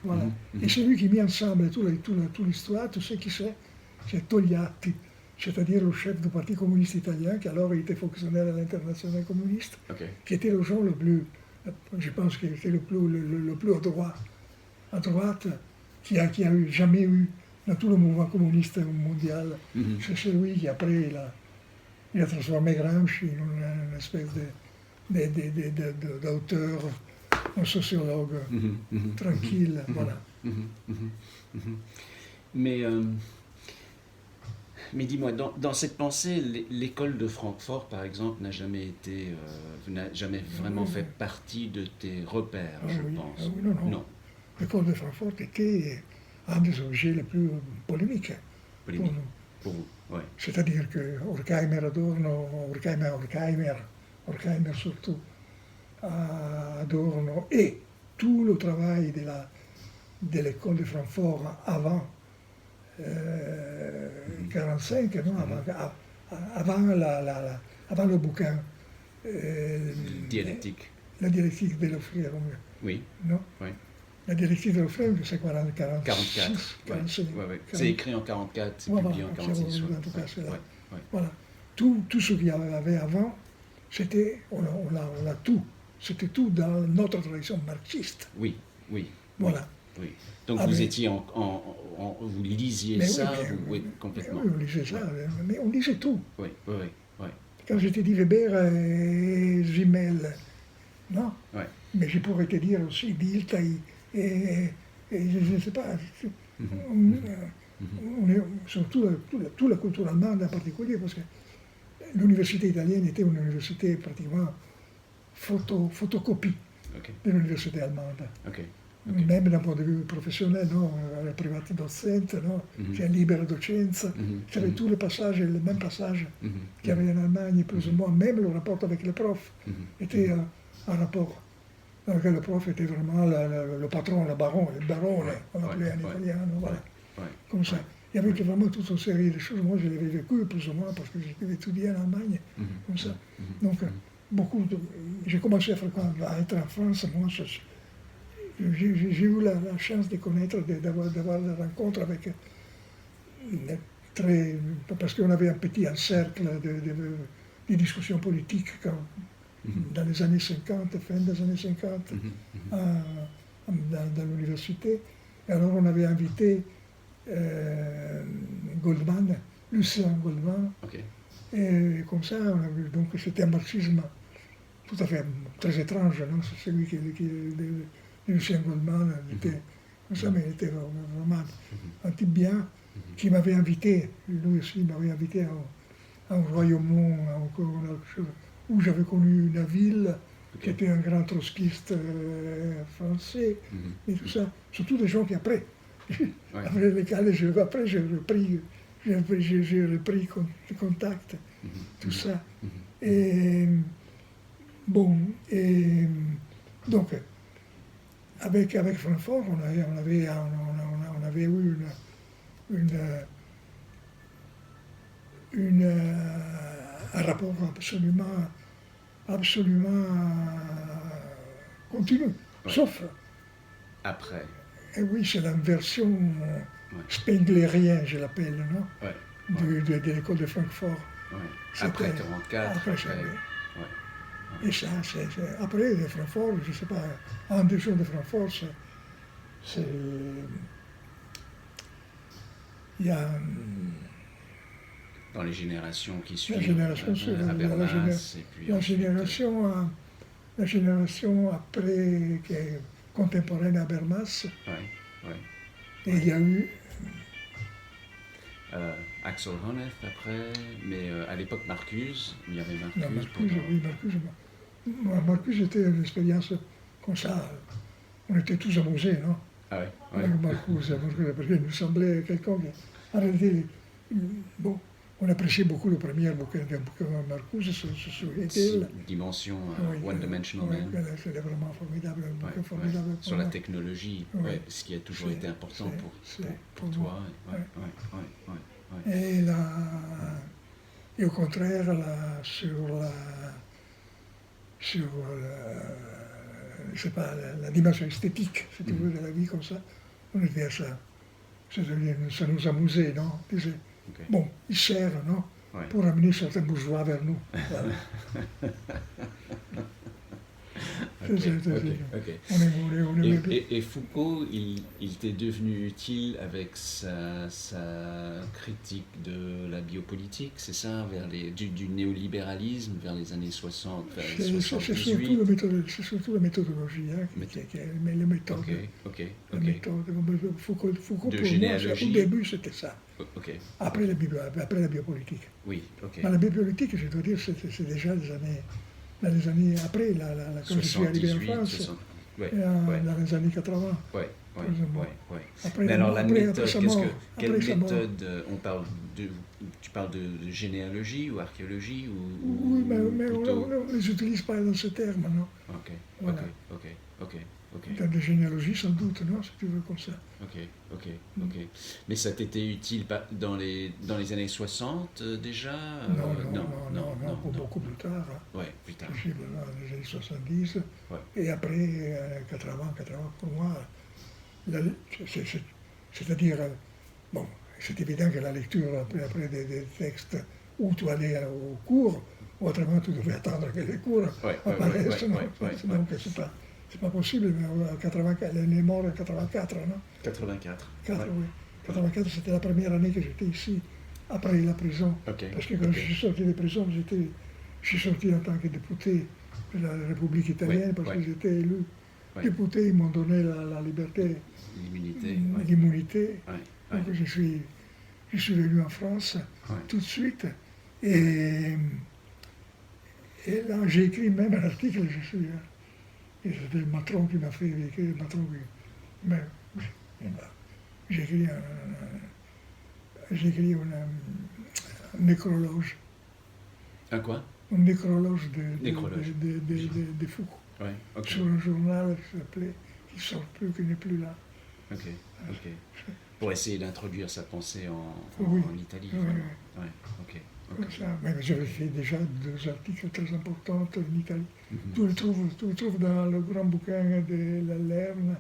Voilà. Et celui qui a mis ensemble toute l'histoire, tout ce qui c'est Togliatti, c'est-à-dire le chef du Parti communiste italien, qui alors était fonctionnaire à l'international communiste, qui était le genre le plus, je pense qu'il était le plus à droite, qui a jamais eu dans tout le mouvement communiste mondial. C'est celui qui après il a transformé Gramsci en une espèce d'auteur, un sociologue tranquille, voilà. Mais dis-moi, dans cette pensée, l'école de Francfort, par exemple, n'a jamais vraiment fait partie de tes repères, je pense. Non. L'école de Francfort était un des objets les plus polémiques pour vous, oui. C'est-à-dire que Horkheimer surtout, Adorno, et tout le travail de l'école de Francfort avant 1945, avant le bouquin Dialectique. La dialectique de l'offrir. Oui. Non? Oui. La directive de l'offrir, c'est 44. 45. C'est écrit en 44, c'est publié en 46. En tout cas, c'est là. Voilà. Tout ce qu'il y avait avant, c'était, on a tout. C'était tout dans notre tradition marxiste. Oui. Voilà. Oui. Donc vous étiez vous lisiez ça, complètement. Oui, on lisait ça, mais on lisait tout. Oui. Quand je t'ai dit Weber et Zimmel, non? Mais je pourrais te dire aussi Dilthey et je ne sais pas. Surtout toute la culture allemande en particulier, parce que l'université italienne était une université pratiquement photocopie de l'université allemande. Même d'un point de vue professionnel, no? La privata docente, no? Cioè libera docenza, c'aveva tous les passages, les mêmes passages qu'il y avait en Allemagne, plus ou moins, même le rapport avec les profs était un rapport dans lequel le prof était vraiment le patron, le barone, on l'appelait en italien, voilà. Comme ça. Il y avait vraiment toute une série de choses. Moi, je l'avais vécu plus ou moins parce que j'étais étudié en Allemagne, comme ça. Donc, j'ai commencé à être en France. Moi, j'ai eu la chance de connaître, d'avoir des rencontres avec parce qu'on avait un petit cercle de discussions politiques dans les années 50, fin des années 50, dans l'université. Et alors on avait invité Goldman, Lucien Goldman, et comme ça, donc c'était un marxisme tout à fait très étrange, non? C'est celui Lucien Goldman, était comme ça, mais il était vraiment un type bien, qui m'avait invité, lui aussi m'avait invité à un Royaumont, où j'avais connu une ville qui était un grand trotskiste français, et tout ça, surtout des gens qui après lesquels j'ai repris contact, tout ça. Et bon, et donc, avec Francfort, on avait eu un rapport absolument continu, sauf... Après. Et oui, c'est la version spenglérienne, je l'appelle, non? De l'école de Francfort. Après 1944. Et ça, après de Francfort, je ne sais pas, en 2 jours de Francfort, il y a... Dans les générations qui suivent, la génération après, qui est contemporaine à Habermas, et il y a eu... Axel Honneth après, mais à l'époque Marcuse, il y avait Marcuse. Marcuse était une expérience comme ça, on était tous amusés, non? Marcuse, parce qu'il nous semblait quelqu'un qui, en réalité, bon, on appréciait beaucoup le premier bouquin de Marcuse, sur Dimension, One Dimensional Man. C'était vraiment formidable, un bouquin formidable. Sur la technologie, ce qui a toujours été important pour toi. Et au contraire, je sais pas, la dimension esthétique, si tu veux, de la vie comme ça, on était à ça. Ça nous amusait, non? Bon, il sert, non? Pour amener certains bourgeois vers nous. Et Foucault, il t'est devenu utile avec sa critique de la biopolitique, c'est ça, du néolibéralisme vers les années 60, vers 78. C'est surtout la méthodologie, mais les méthodes. Foucault de pour généalogie. Moi, au début, c'était ça. Après la biopolitique. Mais la biopolitique, je dois dire, c'est déjà dans les années après, quand je suis arrivé en France, dans les années 80. Mais alors la méthode, quelle méthode tu parles de généalogie ou archéologie Oui, mais on ne les utilise pas dans ce terme, non? Dans la généalogie, sans doute, non, si tu veux, comme ça. Mais ça t'était utile dans les années 60 déjà? Non, beaucoup plus tard. Plus tard. Dans les années 70, et après 80, pour moi, c'est-à-dire, bon, c'est évident que la lecture après des textes où tu allais au cours, ou autrement tu devais attendre que les cours apparaissent, donc c'est pas possible, mais elle est morte en 84, non? 84. 84, c'était la première année que j'étais ici, après la prison. Parce que quand je suis sorti de prison, je suis sorti en tant que député de la République italienne, parce que j'étais élu député, ils m'ont donné la liberté, l'immunité. Donc je suis venu en France tout de suite. Et là, j'ai écrit même un article, et c'était le matron qui m'a fait écrire, j'ai écrit un nécrologe. Un quoi? Un nécrologe de Foucault. Sur un journal qui s'appelait, qui n'est plus là, ok. Pour essayer d'introduire sa pensée en Italie. Oui. Ouais, ok. Ça, mais j'avais fait déjà 2 articles très importants en Italie. Tu le trouves dans le grand bouquin de la Lerne.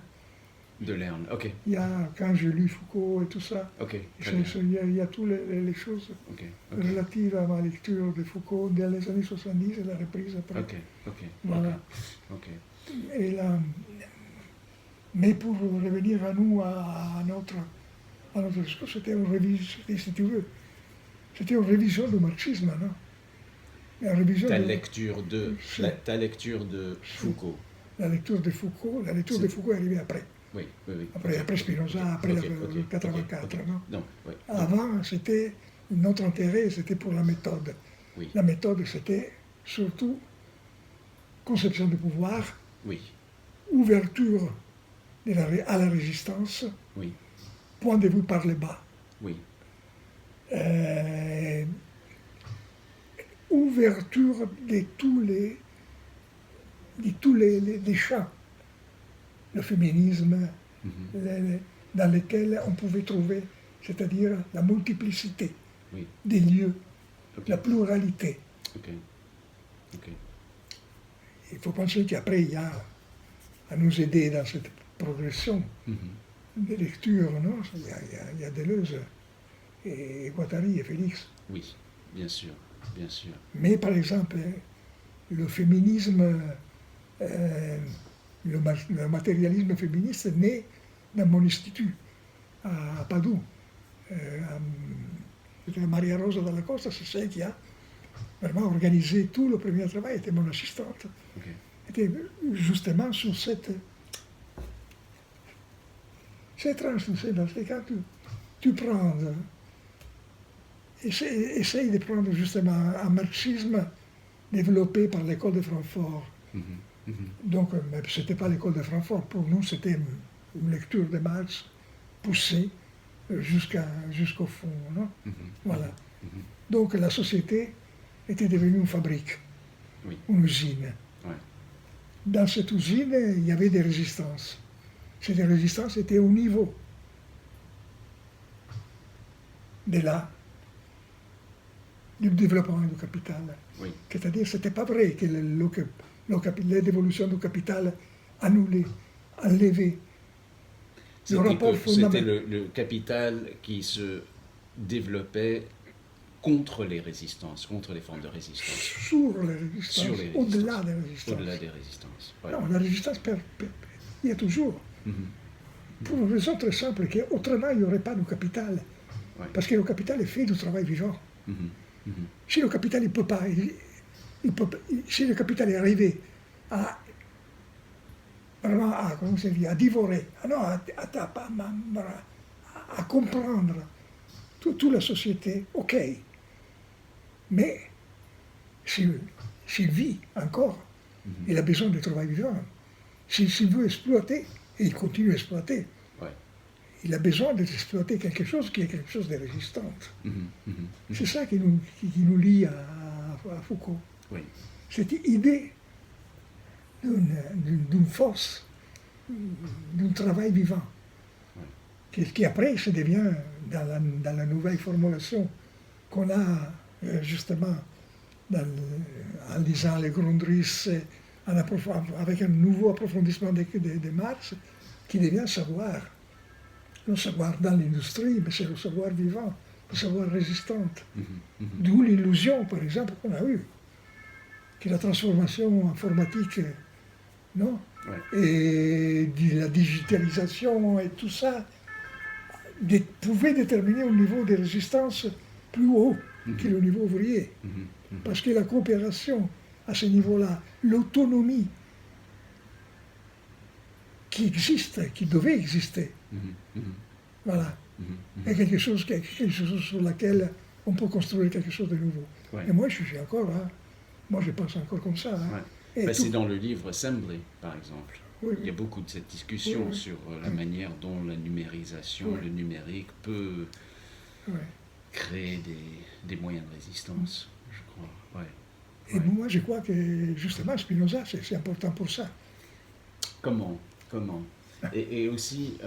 De Lerne, ok. Il y a, quand j'ai lu Foucault et tout ça, Ok, il y a toutes les choses relatives à ma lecture de Foucault dans les années 70 et la reprise après. Voilà. Et là, mais pour revenir à nous, à notre discours, c'était une révision, si tu veux, c'était une révision du marxisme, non? Ta lecture de Foucault. La lecture de Foucault est arrivée après. Oui. Après Spinoza, après le 84. Non? Avant, c'était notre intérêt, c'était pour la méthode. Oui. La méthode, c'était surtout conception du pouvoir, ouverture à la résistance, point de vue par le bas. Oui. Ouverture de tous les champs. Le féminisme, dans lesquels on pouvait trouver, c'est-à-dire la multiplicité des lieux, la pluralité. Il faut penser qu'après, il y a à nous aider dans cette progression de lecture, non? Il y a Deleuze et Guattari et Félix. Oui, bien sûr. Mais par exemple, le féminisme, le matérialisme féministe naît dans mon institut à Padoue. Maria Rosa Dalla Costa, c'est celle qui a vraiment organisé tout le premier travail, était mon assistante. Était justement sur cette tranche, dans ces cas, tu prends, essaye de prendre justement un marxisme développé par l'école de Francfort. Donc, ce n'était pas l'école de Francfort, pour nous c'était une lecture de Marx poussée jusqu'au fond. Non? Voilà. Donc la société était devenue une fabrique, une usine. Dans cette usine, il y avait des résistances. Ces résistances étaient au niveau du développement du capital. C'est-à-dire, ce n'était pas vrai que l'évolution du capital enlevait le rapport fondamental. C'était le capital qui se développait contre les résistances, contre les formes de résistance. Sur les résistances, au-delà des résistances. Au-delà des résistances. Non, la résistance, il y a toujours. Pour une raison très simple, qu'autrement, il n'y aurait pas de capital. Parce que le capital est fait du travail vivant. Si le capital ne peut pas, si le capital est arrivé à dévorer, à comprendre toute la société, ok. Mais s'il vit encore, il a besoin de travail vivant. S'il veut exploiter, et il continue à exploiter, il a besoin d'exploiter quelque chose qui est quelque chose de résistant. C'est ça qui nous lie à Foucault. Cette idée d'une force, d'un travail vivant, qui après se devient, dans la nouvelle formulation qu'on a justement en lisant les Grundrisse, avec un nouveau approfondissement de Marx, qui devient savoir. Le savoir dans l'industrie, mais c'est le savoir vivant, le savoir résistant. D'où l'illusion, par exemple, qu'on a eue, que la transformation informatique, non, et la digitalisation et tout ça, pouvait déterminer un niveau de résistance plus haut que le niveau ouvrier. Parce que la coopération à ce niveau-là, l'autonomie qui existe, qui devait exister, voilà, est quelque chose sur laquelle on peut construire quelque chose de nouveau. Et moi, je suis encore là. Moi, je pense encore comme ça. C'est dans le livre Assembly, par exemple. Il y a beaucoup de cette discussion sur la manière dont la numérisation, le numérique peut créer des moyens de résistance, je crois. Et moi, je crois que justement, Spinoza, c'est important pour ça. Comment Et aussi,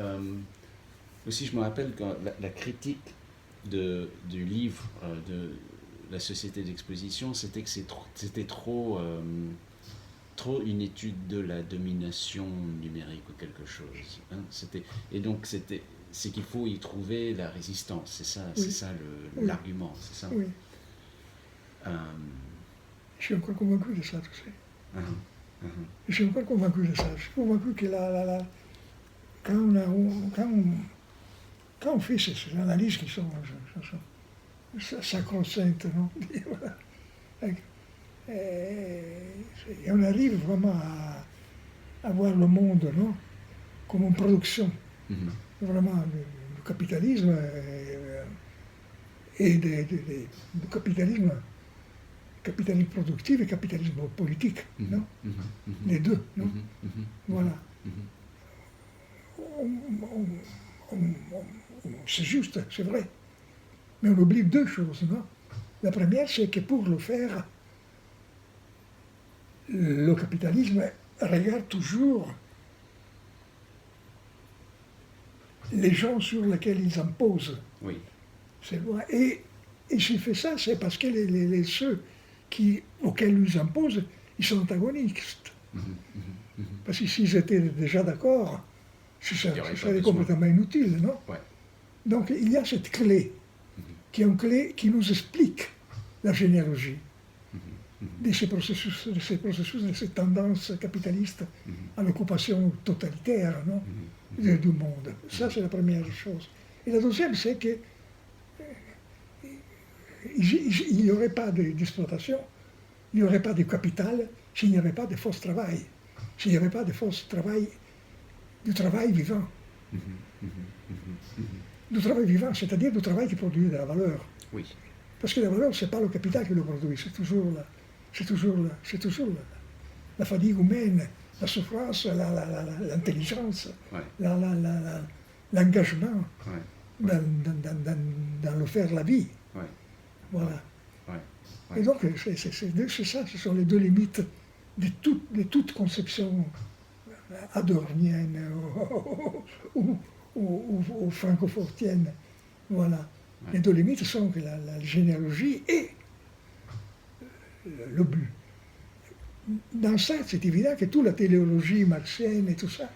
je me rappelle quand la critique du livre de la société d'exposition, c'était que c'était trop une étude de la domination numérique ou quelque chose. Hein. Et donc c'est qu'il faut y trouver la résistance. C'est ça l'argument, c'est ça. Oui. Je suis encore convaincu de ça, tu sais. Je suis encore convaincu de ça. Je suis convaincu que quand on fait ces analyses qui sont sacro-saintes, non? Et on arrive vraiment à voir le monde, non? Comme une production. Vraiment du capitalisme et du capitalisme productif et capitalisme politique, non? Les deux, non? Voilà. C'est juste, c'est vrai. Mais on oublie deux choses, non? La première, c'est que pour le faire, le capitalisme regarde toujours les gens sur lesquels ils imposent. Oui. C'est vrai. Et s'il fait ça, c'est parce que ceux auxquels ils imposent, ils sont antagonistes. Parce que s'ils étaient déjà d'accord, ça serait complètement inutile, non? Ouais. Donc il y a cette clé, qui est une clé qui nous explique la généalogie de ces processus, de ces tendances capitalistes à l'occupation totalitaire, non? Du monde. Ça, c'est la première chose. Et la deuxième, c'est que il n'y aurait pas d'exploitation, il n'y aurait pas de capital s'il n'y avait pas de force travail, s'il n'y avait pas de force travail, du travail vivant. Du travail vivant, c'est-à-dire du travail qui produit de la valeur. Oui. Parce que la valeur, ce n'est pas le capital qui le produit, c'est toujours la fatigue humaine, la souffrance, l'intelligence, l'engagement dans le faire la vie. Voilà. Et donc, c'est ça, ce sont les deux limites de toute conception adornienne ou francofortienne. Voilà. Les deux limites sont que la généalogie et le but. Dans ça, c'est évident que toute la téléologie marxienne et tout ça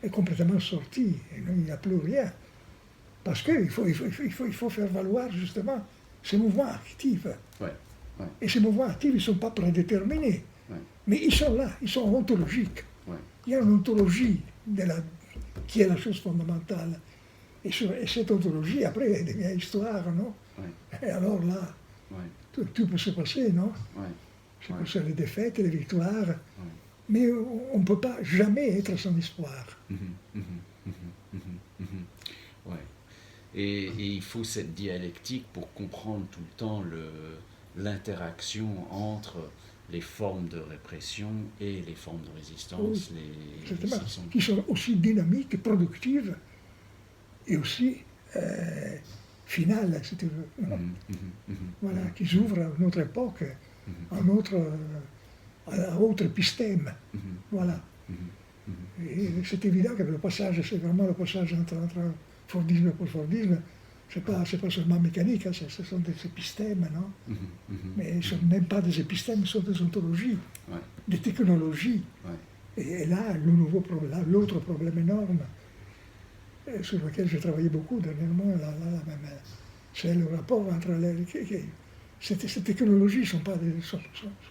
est complètement sortie. Il n'y a plus rien. Parce qu'il faut faire valoir justement ces mouvements actifs. Et ces mouvements actifs, ils ne sont pas prédéterminés. Mais ils sont là, ils sont ontologiques. Il y a une ontologie qui est la chose fondamentale. Et cette ontologie, après, elle devient histoire, non? Et alors là, tout peut se passer, non? C'est pour ça les défaites, les victoires. Mais on ne peut pas jamais être sans espoir. Et il faut cette dialectique pour comprendre tout le temps l'interaction entre les formes de répression et les formes de résistance. Qui sont aussi dynamiques, productives et aussi finales, si tu veux. Voilà, qui ouvrent à une autre époque, à autre épistème. Voilà. Et c'est évident que le passage, c'est vraiment le passage entre Fordisme et post-Fordisme. C'est pas seulement mécanique, hein, ce sont des épistèmes, non? Mais ce ne sont même pas des épistèmes, ce sont des ontologies, des technologies. Et là, l'autre problème énorme, sur lequel j'ai travaillé beaucoup dernièrement, c'est le rapport entre ces technologies ne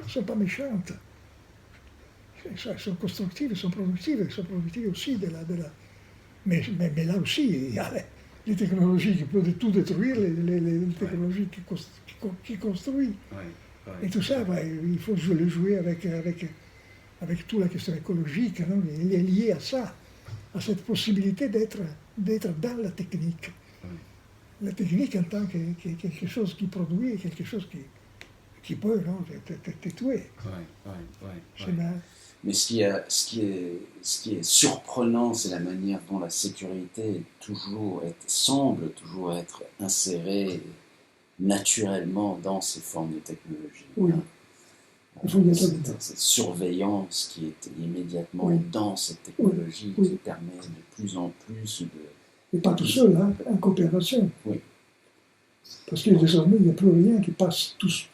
sont pas méchantes. Elles sont constructives, elles sont productives aussi mais là aussi, il y a les technologies qui peuvent tout détruire, les technologies qui construisent. Et tout ça, il faut le jouer avec toute la question écologique, non? Il est lié à ça, à cette possibilité d'être dans la technique. La technique en tant que quelque chose qui produit, quelque chose qui peut, non, te tuer. Mais ce qui est surprenant, c'est la manière dont la sécurité semble toujours être insérée naturellement dans ces formes de technologie. Oui. Il faut y être dedans. Cette surveillance qui est immédiatement Oui. dans cette technologie Oui. qui permet de plus en plus de... Et pas tout seul, hein, en coopération. Oui. Parce que désormais, il n'y a plus rien qui passe tous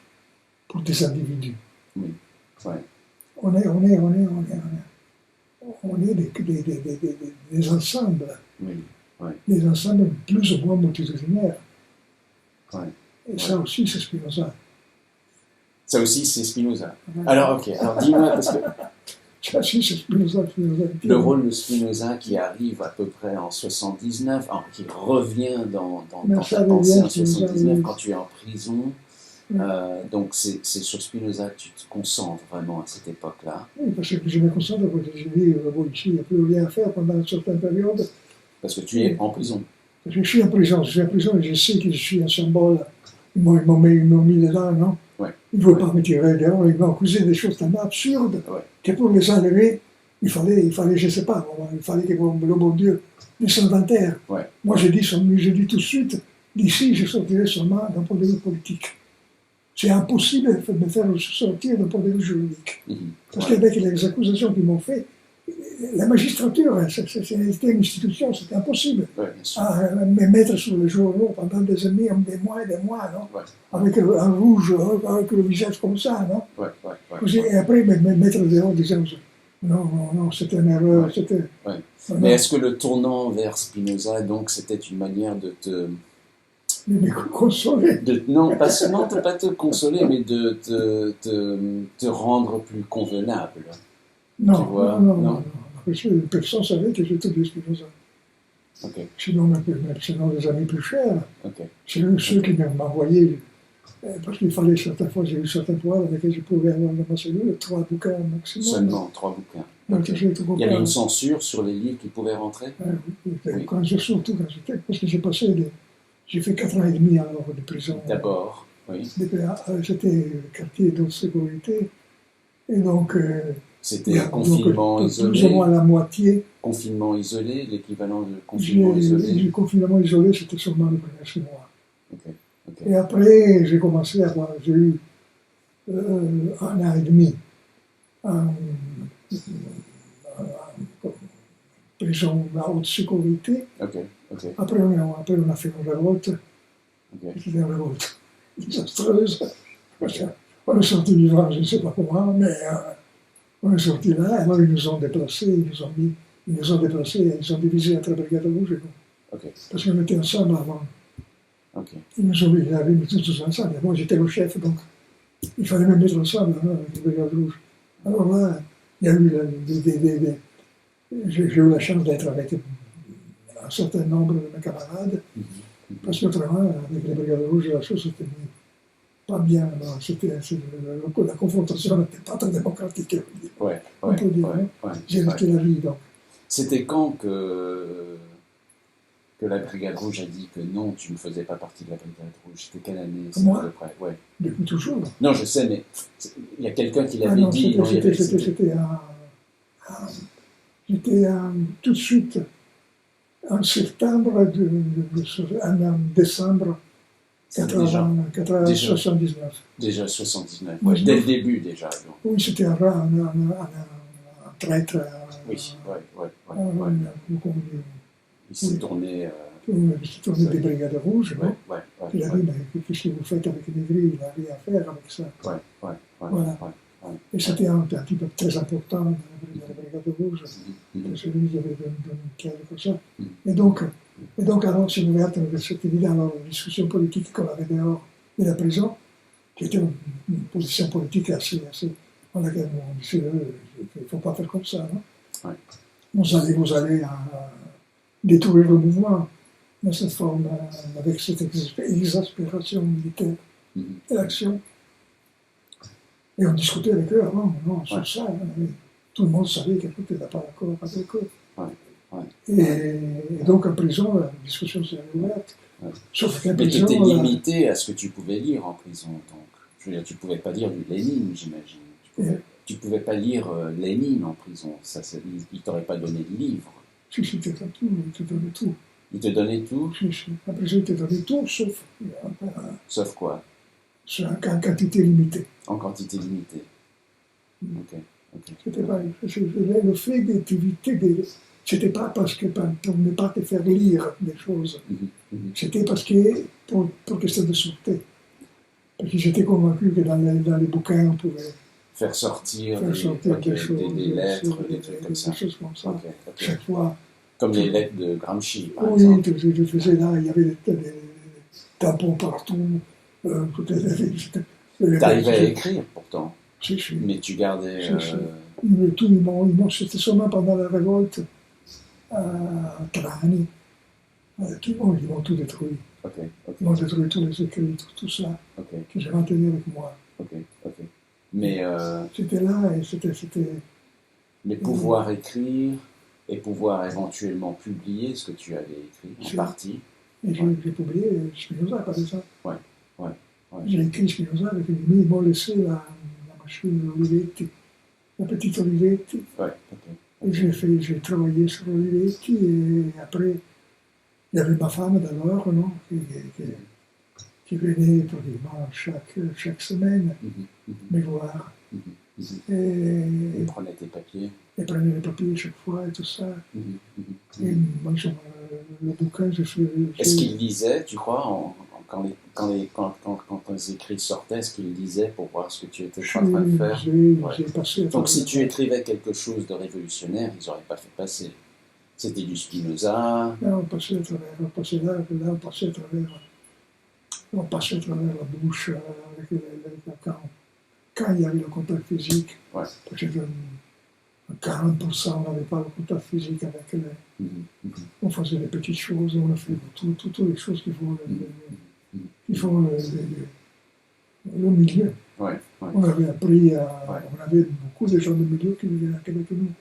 pour des individus. Oui. Ouais. On est des ensembles, Oui. Ouais. des ensembles plus ou moins multidisciplinaires. Ouais. Et ça aussi, c'est Spinoza. Ça aussi, c'est Spinoza. Ouais. Alors, ok, alors dis-moi, parce que Ça aussi, c'est Spinoza. le rôle de Spinoza qui arrive à peu près en 79, qui revient dans ta pensée en 79 quand tu es en prison. Oui. Donc c'est sur Spinoza que tu te concentres vraiment à cette époque-là. Oui, parce que je me concentre parce que je dis, bon, ici, il n'y a plus rien à faire pendant une certaine période. Parce que tu es en prison. Je suis en prison, et je sais que je suis un symbole. Ils m'ont mis dedans, non? Ouais. Ils ne voulaient pas me tirer dehors, ils m'ont accusé des choses tellement absurdes que pour les enlever, il fallait, je ne sais pas, il fallait que le bon Dieu descende en terre. Ouais. Moi, je dis tout de suite, d'ici, je sortirai seulement d'un point de vue politique. C'est impossible de me faire sortir d'un point de vue juridique. Parce qu'avec les accusations qu'ils m'ont fait, la magistrature, c'était une institution, c'était impossible. Ouais, bien sûr. Me mettre sur les journaux pendant des mois et des mois, non? Ouais. Avec un rouge, avec le visage comme ça, non? Ouais. Et après, me mettre dehors en disant non, c'était une erreur. Ouais. Mais est-ce que le tournant vers Spinoza, donc, c'était une manière de te... De me consoler. Non, pas seulement de ne pas te consoler, mais de te rendre plus convenable. Non. Parce que personne ne savait que j'étais de Spinoza. Okay. Sinon des amis plus chers. Okay. Ceux qui m'envoyaient, parce qu'il fallait certaines fois, j'ai eu certaines fois avec lesquelles je pouvais avoir dans ma cellule 3 bouquins maximum. Seulement 3 bouquins. Donc, okay. Il y avait une censure sur les livres qui pouvaient rentrer? Oui. Parce que j'ai fait 4 ans et demi alors de prison. D'abord, oui. C'était quartier d'autre sécurité. Et donc... C'était un confinement isolé. Plus ou moins la moitié. Confinement isolé, l'équivalent de confinement isolé. Le confinement isolé, c'était sûrement le premier 6 mois. Okay. Et après, j'ai commencé à avoir, j'ai eu 1 an et demi en prison à haute sécurité. Okay. Après, on a fait une révolte. C'était une révolte désastreuse. On est sorti vivant, je ne sais pas comment, mais on est sorti là. Alors, ils nous ont déplacés, ils ont divisé entre Brigade Rouge et nous. Parce qu'on était ensemble avant. Ils avaient mis tous ensemble. Moi, j'étais le chef, donc il fallait me mettre ensemble avec les Brigades Rouges. Alors là, il y a eu j'ai eu la chance d'être avec un certain nombre de mes camarades, parce qu'autrement, avec les Brigades Rouges, la chose n'était pas bien. La confrontation n'était pas très démocratique. On peut dire. J'ai risqué la vie, donc. C'était quand que la Brigade Rouge a dit que non, tu ne faisais pas partie de la Brigade Rouge? C'était quelle année? Moi? À peu près. Ouais. Depuis toujours. Non, je sais, mais il y a quelqu'un qui l'avait dit. J'étais tout de suite en septembre, en décembre 79. Déjà 79, dès le début déjà. Donc. Oui, c'était un traître. Oui. Il s'est tourné... Il s'est tourné des Brigades Rouges, non? Il a dit, mais qu'est-ce que vous faites avec Négri? Il n'a rien à faire avec ça. Voilà. Et c'était un type très important dans la Brigade Rouge, celui qui avait donné quelque chose. Et donc alors, c'est ouverte cette évidemment la discussion politique qu'on avait dehors de la prison, qui était une position politique assez dans laquelle on disait, il ne faut pas faire comme ça, non? Vous allez détruire le mouvement dans cette forme, avec cette exaspération militaire de l'action. Et on discutait avec eux avant, sur ça. Tout le monde savait qu'elle n'était pas d'accord avec eux. Et donc en prison, la discussion s'est ouverte. Sauf qu'en prison. Mais tu étais limité à ce que tu pouvais lire en prison. Donc, je veux dire, tu ne pouvais pas lire du Lénine, j'imagine. Tu ne pouvais pas lire Lénine en prison. Il ne t'aurait pas donné de livre. Si, il te donnait tout. Il te donnait tout? Si. En prison, il te donnait tout, sauf. Sauf quoi? En quantité limitée. En quantité limitée. Ok. C'était pas, le fait d'éviter, c'était pas parce que pour ne pas te faire lire des choses, c'était parce que pour question de sûreté. Parce que j'étais convaincu que dans les bouquins, on pouvait faire sortir des choses, des lettres, des trucs comme ça. Des choses comme ça. Chaque fois. Comme les lettres de Gramsci, par exemple. Oui, je faisais là, il y avait des tampons partout. T'arrivais à écrire pourtant. Si. Mais tu gardais. C'était seulement pendant la révolte à Trani qu'ils m'ont tout détruit. Ils m'ont détruit tous les écrits, tout ça, que j'avais entendu avec moi. Mais. C'était là et c'était. Mais pouvoir écrire et pouvoir éventuellement publier ce que tu avais écrit en partie. Et j'ai publié Spinoza, par exemple. J'ai écrit Spinoza avec une ils m'ont laissé la machine Olivetti, la petite Olivetti. Et j'ai travaillé sur Olivetti et après, il y avait ma femme d'abord, non, qui venait pratiquement chaque semaine me voir. Et prenait tes papiers. Et prenait les papiers chaque fois et tout ça. Et moi, le bouquin, je fais. Est-ce qu'il lisait, tu crois, quand les écrits sortaient, est-ce qu'il lisait pour voir ce que tu étais en train de faire? J'ai passé. Donc si tu écrivais quelque chose de révolutionnaire, ils n'auraient pas fait passer. C'était du Spinoza. Là, on passait à travers, on passait à travers la bouche avec quand il y avait le contact physique. Parce que 40% on n'avait pas le contact physique avec les. On faisait des petites choses, on a fait toutes les choses qui font le milieu. On avait appris on avait beaucoup de gens de milieu qui vivaient avec nous.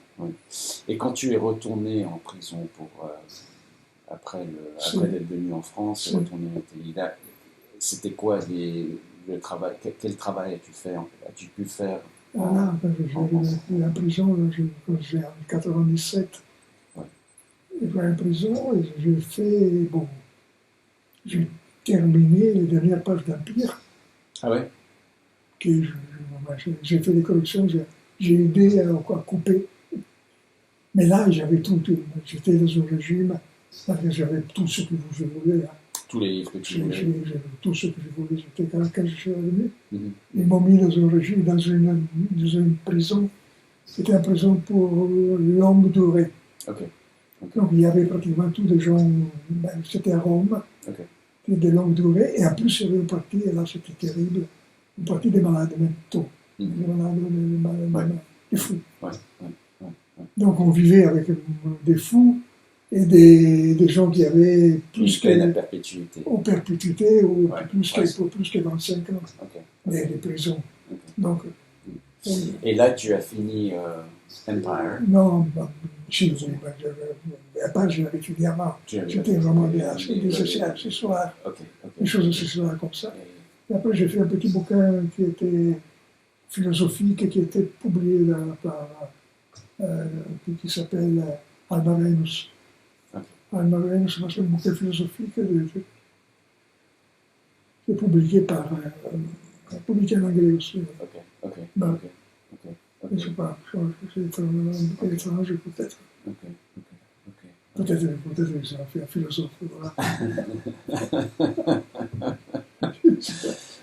Et quand tu es retourné en prison après d'être venu en France et retourné au pays, c'était quoi le travail? Quel travail as-tu fait? As-tu pu faire? Voilà, j'ai en prison quand j'ai en 97. J'ai en prison et j'ai terminé les dernières pages d'Empire. Ah ouais? J'ai fait des corrections, j'ai aidé à couper. Mais là, j'avais tout. J'étais dans un régime, j'avais tout ce que je voulais. Tous les livres que tu voulais. J'avais tout ce que je voulais. Quand je suis revenu, ils m'ont mis dans un régime, dans une prison. C'était une prison pour longue durée. Donc il y avait pratiquement tous des gens, c'était à Rome, de longue durée. Et en plus, il y avait une partie, et là c'était terrible, une partie des malades mentaux, des malades, des fous. Donc on vivait avec des fous et des gens qui avaient plus que... peine à perpétuité. Ou perpétuité, ou plus que 25 ans, des prisons. Donc, et là, tu as fini Empire. Non, Empire, je l'avais fini avant. J'étais vraiment des accessoires, des choses accessoires comme ça. Et après, j'ai fait un petit bouquin qui était philosophique, qui était publié qui s'appelle Alma Venus. Alma Venus, c'est un bouquin philosophique qui est publié publié en anglais aussi. Je ne sais pas, c'est étrange peut-être. Peut-être que ça a fait un philosophe. Voilà.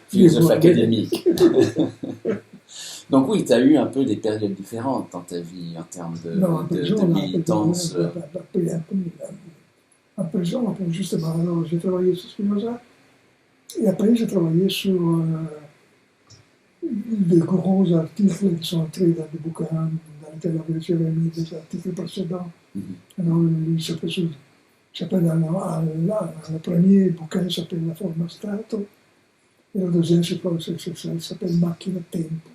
Philosophe académique. Donc oui, tu as eu un peu des périodes différentes dans ta vie en termes de militance. En prison, justement, alors j'ai travaillé sur Spinoza, et après j'ai travaillé sur des gros articles qui sont entrés dans des bouquins dans lesquels j'avais mis des articles précédents. Alors, il s'appelle le premier bouquin s'appelle La Forma Stato, et le deuxième s'appelle Macchina Tempo.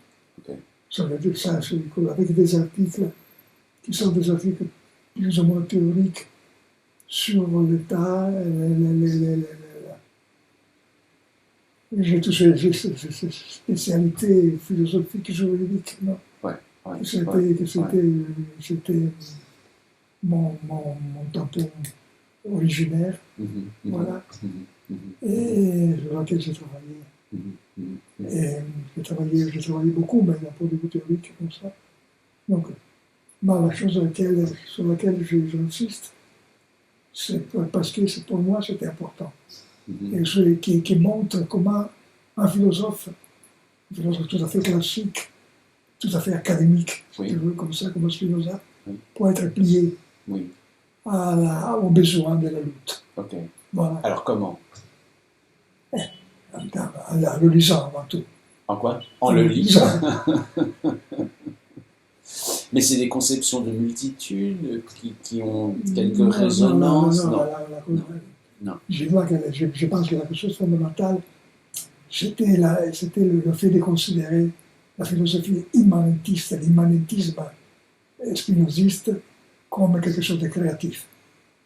Ça veut dire ça, avec des articles qui sont des articles plus ou moins théoriques sur l'État, j'ai touché ces spécialités philosophiques juridiques, non? C'était mon tampon originaire, voilà, et sur lequel j'ai travaillé. Et j'ai travaillé beaucoup, mais d'un point de vue théorique, comme ça. Donc, la chose sur laquelle j'insiste, c'est parce que pour moi, c'était important. Et qui montre comment un philosophe tout à fait classique, tout à fait académique, comme ça, comme Spinoza, pour être plié aux besoins de la lutte. Okay. Voilà. Alors comment? En le lisant avant tout. En quoi? En le lisant. Mais c'est des conceptions de multitude qui ont quelques résonances. Non. Je pense que la chose fondamentale, c'était le fait de considérer la philosophie immanentiste, l'immanentisme spinoziste, comme quelque chose de créatif.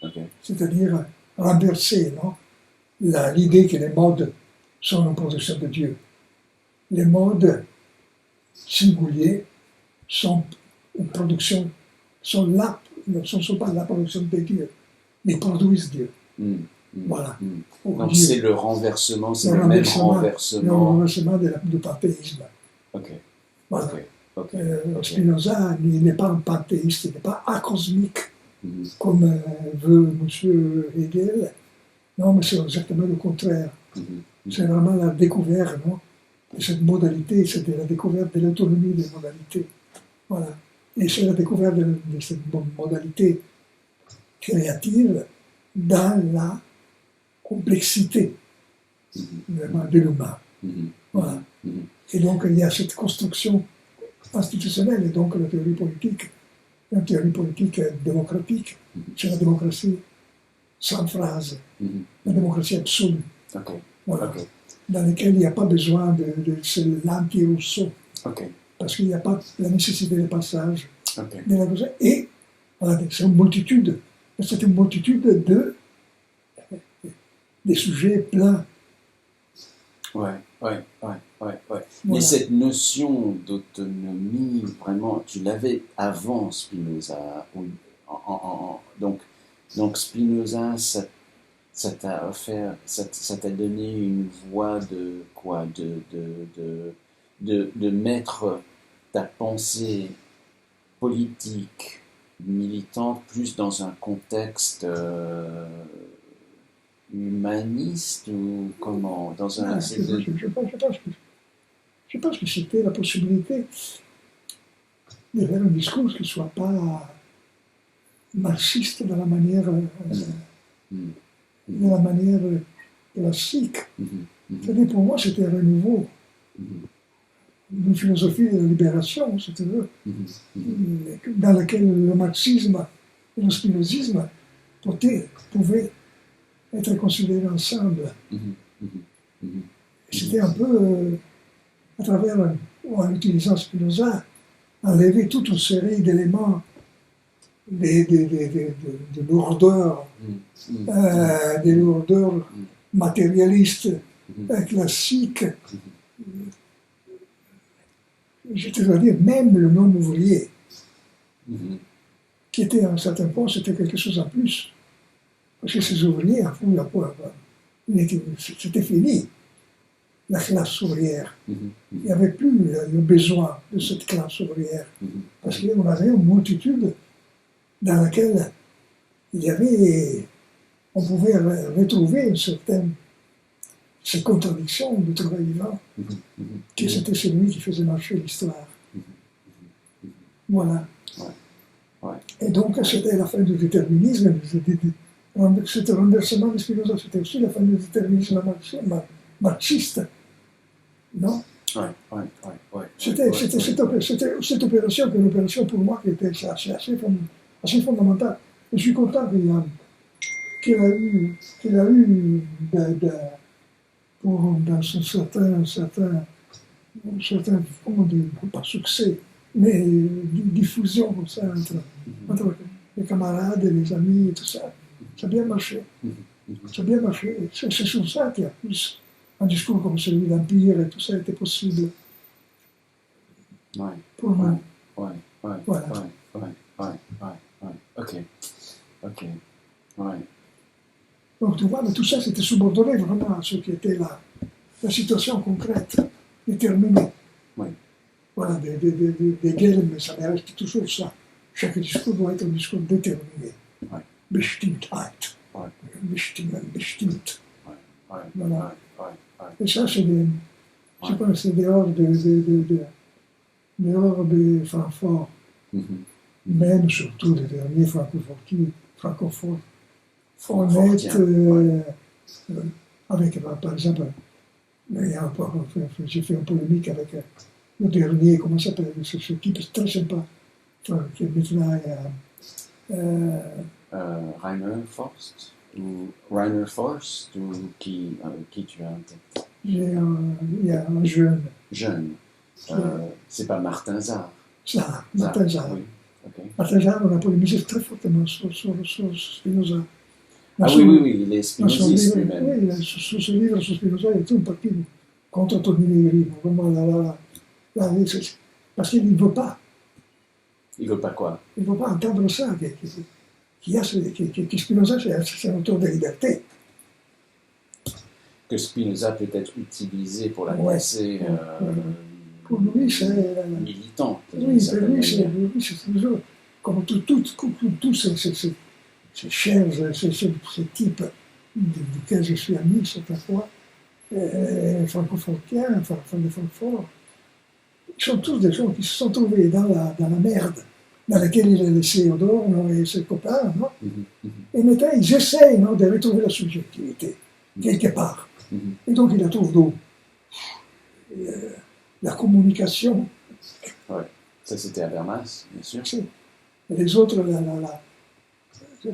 Okay. C'est-à-dire renverser l'idée que les modes sont une production de Dieu. Les modes singuliers sont une production, ne sont pas la production de Dieu, mais produisent Dieu. Voilà. Donc Dieu. C'est le renversement, c'est le même renversement. Le renversement du panthéisme. Okay. Voilà. Spinoza, il n'est pas un panthéiste, il n'est pas acosmique, comme veut M. Hegel. Non, mais c'est exactement le contraire. C'est vraiment la découverte de cette modalité, c'est la découverte de l'autonomie des modalités. Voilà. Et c'est la découverte de cette modalité créative dans la complexité de l'humain. Voilà. Et donc il y a cette construction institutionnelle, et donc la théorie politique, une théorie politique démocratique, c'est la démocratie sans phrase, la démocratie absolue. Okay. Voilà. Okay. Dans laquelle il n'y a pas besoin de l'anti-Rousseau. Okay. Parce qu'il n'y a pas la nécessité de passage. Okay. Et voilà, c'est une multitude des sujets pleins. Ouais. Voilà. Mais cette notion d'autonomie, vraiment, tu l'avais avant Spinoza. Donc Spinoza, ça t'a offert, ça t'a donné une voie de quoi, de mettre ta pensée politique, militante, plus dans un contexte humaniste ou comment, dans un. Je pense que c'était la possibilité de faire un discours qui ne soit pas marxiste de la manière classique. C'est-à-dire, pour moi, c'était un renouveau d'une philosophie de la libération, si tu veux, dans laquelle le marxisme et le spinozisme pouvaient être considérés ensemble. C'était un peu, à travers, en utilisant Spinoza, enlever toute une série d'éléments de lourdeur, des lourdeurs matérialistes, classiques. Je te dois dire, même le non-ouvrier, qui était à un certain point, c'était quelque chose en plus. Parce que ces ouvriers, c'était fini, la classe ouvrière. Il n'y avait plus le besoin de cette classe ouvrière. Parce qu'on avait une multitude dans laquelle on pouvait retrouver ces contradictions du travail vivant, que c'était celui qui faisait marcher l'histoire. Voilà. Et donc, c'était la fin du déterminisme. C'était renversement de Spinoza, c'était aussi la fin du déterminisme marxiste. Non? C'était cette opération, une opération pour moi qui était assez fondamentale. Je suis content qu'il a eu dans un certain comment dire, pas succès, mais diffusion comme ça entre les camarades et les amis et tout ça. Ça a bien marché. Ça a bien marché. C'est sur ça qu'il y a plus un discours comme celui d'Empire et tout ça était possible. Pour moi. Voilà. Ok. Donc tu vois, mais tout ça c'était subordonné vraiment à ce qui était la situation concrète, déterminée. Oui. Voilà, des guerres, mais ça reste toujours ça. Chaque discours doit être un discours déterminé. Ouais. Bestimmtheit. Ouais. Bestimmen, bestimmt. Ouais. Voilà. Ouais. Et ça, c'est je pense que c'est dehors de Francfort. Même surtout les derniers francophones. Honnête, avec, par exemple, j'ai fait une polémique avec le dernier, comment ça s'appelle, ce type très sympa, qui est maintenant Rainer Forst ou qui tu as en tête? Il y a un jeune. C'est pas Martin Zard. Martin Zard. Oui. Okay. Martin Zard, on a polémisé très fortement sur Spinoza. Oui, il est spinoziste lui-même. Oui, sur ce livre sur Spinoza, il y a tout un parti contre Antonini. Vraiment, parce qu'il ne veut pas. Il ne veut pas quoi? Il ne veut pas entendre ça, que Spinoza, c'est un auteur de liberté. Que Spinoza peut être utilisé pour la pensée pour lui, c'est militante. Oui, pour lui, c'est toujours comme tous ces chers, ces types duquel je suis ami cette fois, francophoniens, enfin de Francfort, ils sont tous des gens qui se sont trouvés dans la merde dans laquelle il a laissé Adorno et ses copains, non? Et maintenant, ils essayent de retrouver la subjectivité, quelque part. Et donc, ils la trouvent d'où? La communication. Ouais, ça c'était Habermas, bien sûr. Et les autres,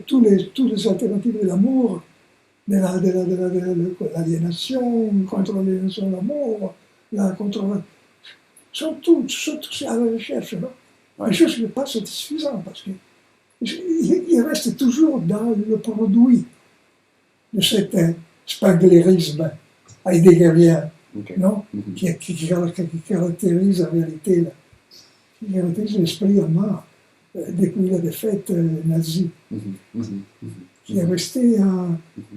tous les alternatives de l'amour, de l'aliénation, contre l'aliénation de l'amour, sont tous à la recherche, non? Mais je ne suis pas satisfaisant parce qu'il reste toujours dans le produit de cet spanglerisme heideggerien, non? Qui caractérise en réalité, qui caractérise l'esprit allemand depuis la défaite nazie. Qui est resté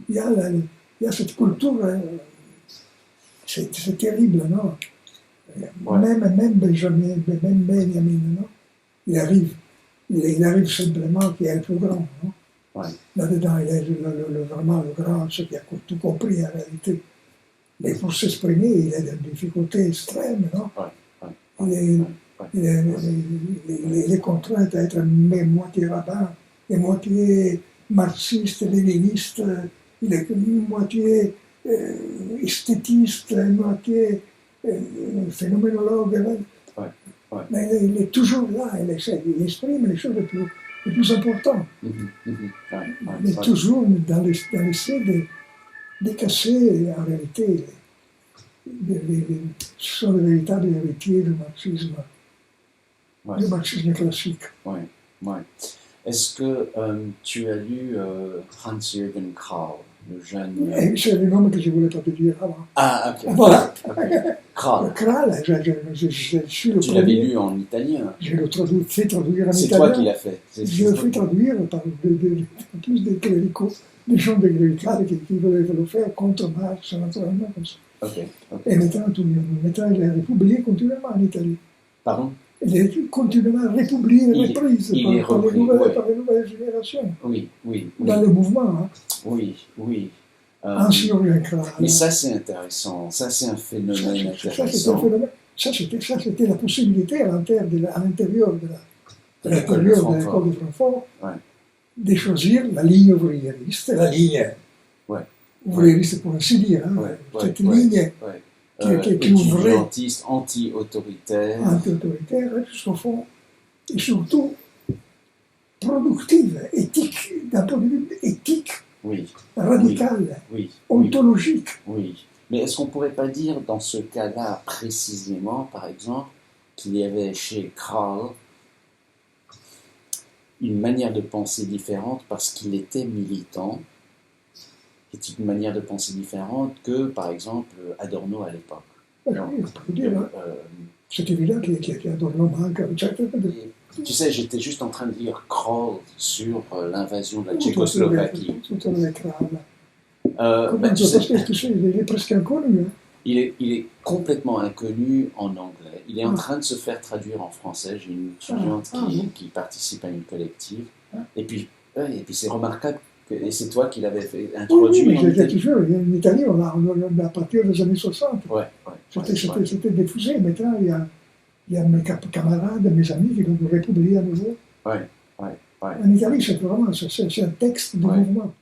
il y a cette culture, c'est terrible, non? Même Benjamin, non? Il arrive simplement qu'il est le plus grand, non? Là-dedans, il est vraiment le grand, ce qui a tout compris en réalité. Mais pour s'exprimer, il a des difficultés extrêmes, non? Il est contraint à être moitié rabbin et moitié marxiste, léniniste, il est moitié esthétiste, moitié phénoménologue. Mais il est toujours là, il exprime les choses les plus importantes. Mais toujours dans l'essai de casser, en réalité, ce sont les véritables héritiers du marxisme classique. Est-ce que tu as lu Hans-Jürgen Krahl, le jeune... C'est le nom que je ne voulais pas te dire avant. Ah, ok. Voilà. Krahl. Krahl, je suis le Tu l'avais lu en italien. Je l'ai fait traduire en italien. C'est toi qui l'as fait. Je l'ai fait traduire par plus des cléricaux, des gens de cléricales qui voulaient le faire contre Marx, naturellement, comme ça. Et maintenant, il est republié continuellement en Italie. Pardon? Il est continuellement republié et reprise par les nouvelles générations. Oui. Dans le mouvement. Hein. Oui. Mais ça, c'est intéressant. Ça, c'est un phénomène intéressant. Ça, c'était la possibilité à l'intérieur de l'école de Francfort de choisir la ligne ouvriériste, la ligne ouvriériste pour ainsi dire. Cette ligne qui ouvrait. Anti-autoritaire. Anti-autoritaire, jusqu'au fond. Et surtout, productive, éthique, d'un point de vue éthique. Radical, ontologique. Oui, mais est-ce qu'on ne pourrait pas dire dans ce cas-là précisément, par exemple, qu'il y avait chez Krahl une manière de penser différente parce qu'il était militant, qui est une manière de penser différente que, par exemple, Adorno à l'époque. C'est évident qu'Adorno manque. Tu sais, j'étais juste en train de lire Krahl sur l'invasion de la Tchécoslovaquie. Tu sais, il est presque inconnu. il est complètement inconnu en anglais. Il est en train de se faire traduire en français. J'ai une étudiante qui participe à une collective. Et puis c'est remarquable. Et c'est toi qui l'avais fait introduire. Oui, mais j'étais toujours en Italie, on a à partir des années 60. C'était diffusé. Maintenant, il y a mes camarades, mes amis qui l'ont republié à nouveau. En Italie, c'est vraiment c'est un texte de mouvement.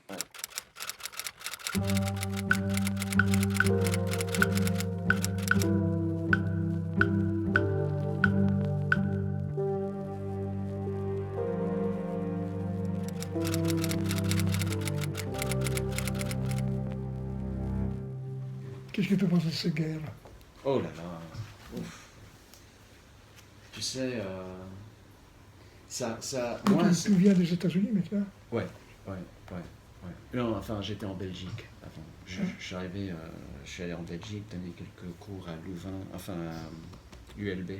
Qu'est-ce que tu penses de cette guerre? Oh là là, ouf. Tu sais, moi, tu viens des États-Unis maintenant? Ouais. Non, enfin, j'étais en Belgique avant. Je suis allé en Belgique donner quelques cours à Louvain, enfin à ULB.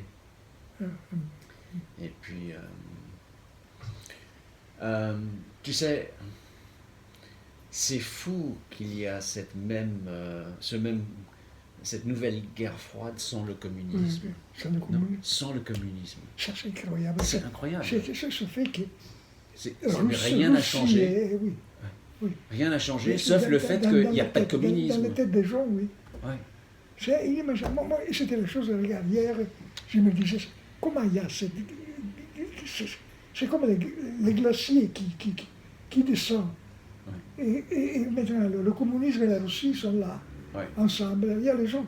Et puis, tu sais, c'est fou qu'il y a cette nouvelle guerre froide sans le communisme. Sans le communisme. Ça, c'est incroyable. C'est incroyable. Ce fait que rien n'a changé. Oui. Rien n'a changé, sauf le fait qu'il n'y a pas de communisme. Dans la tête des gens, oui. Ouais. C'est inimaginable. Moi, c'était la chose de regarder hier. Je me disais, comment il y a cette... C'est comme les glaciers qui descendent. Ouais. Et maintenant, le communisme et la Russie sont là, ensemble. Il y a les gens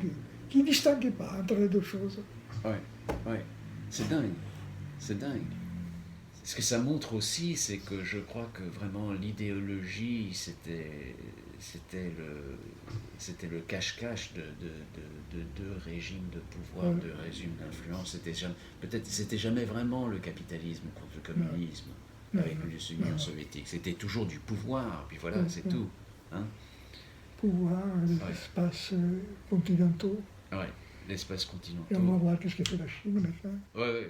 qui ne distinguent pas entre les deux choses. Oui. C'est dingue. Ce que ça montre aussi, c'est que je crois que vraiment l'idéologie, c'était le cache-cache de deux régimes de pouvoir, deux régimes d'influence. C'était jamais vraiment le capitalisme contre le communisme avec l'Union soviétique. C'était toujours du pouvoir, puis voilà, c'est tout. Hein? Pouvoir, les espaces continentaux. Oui, l'espace continental. Et on va voir qu'est-ce que fait la Chine maintenant. Ouais.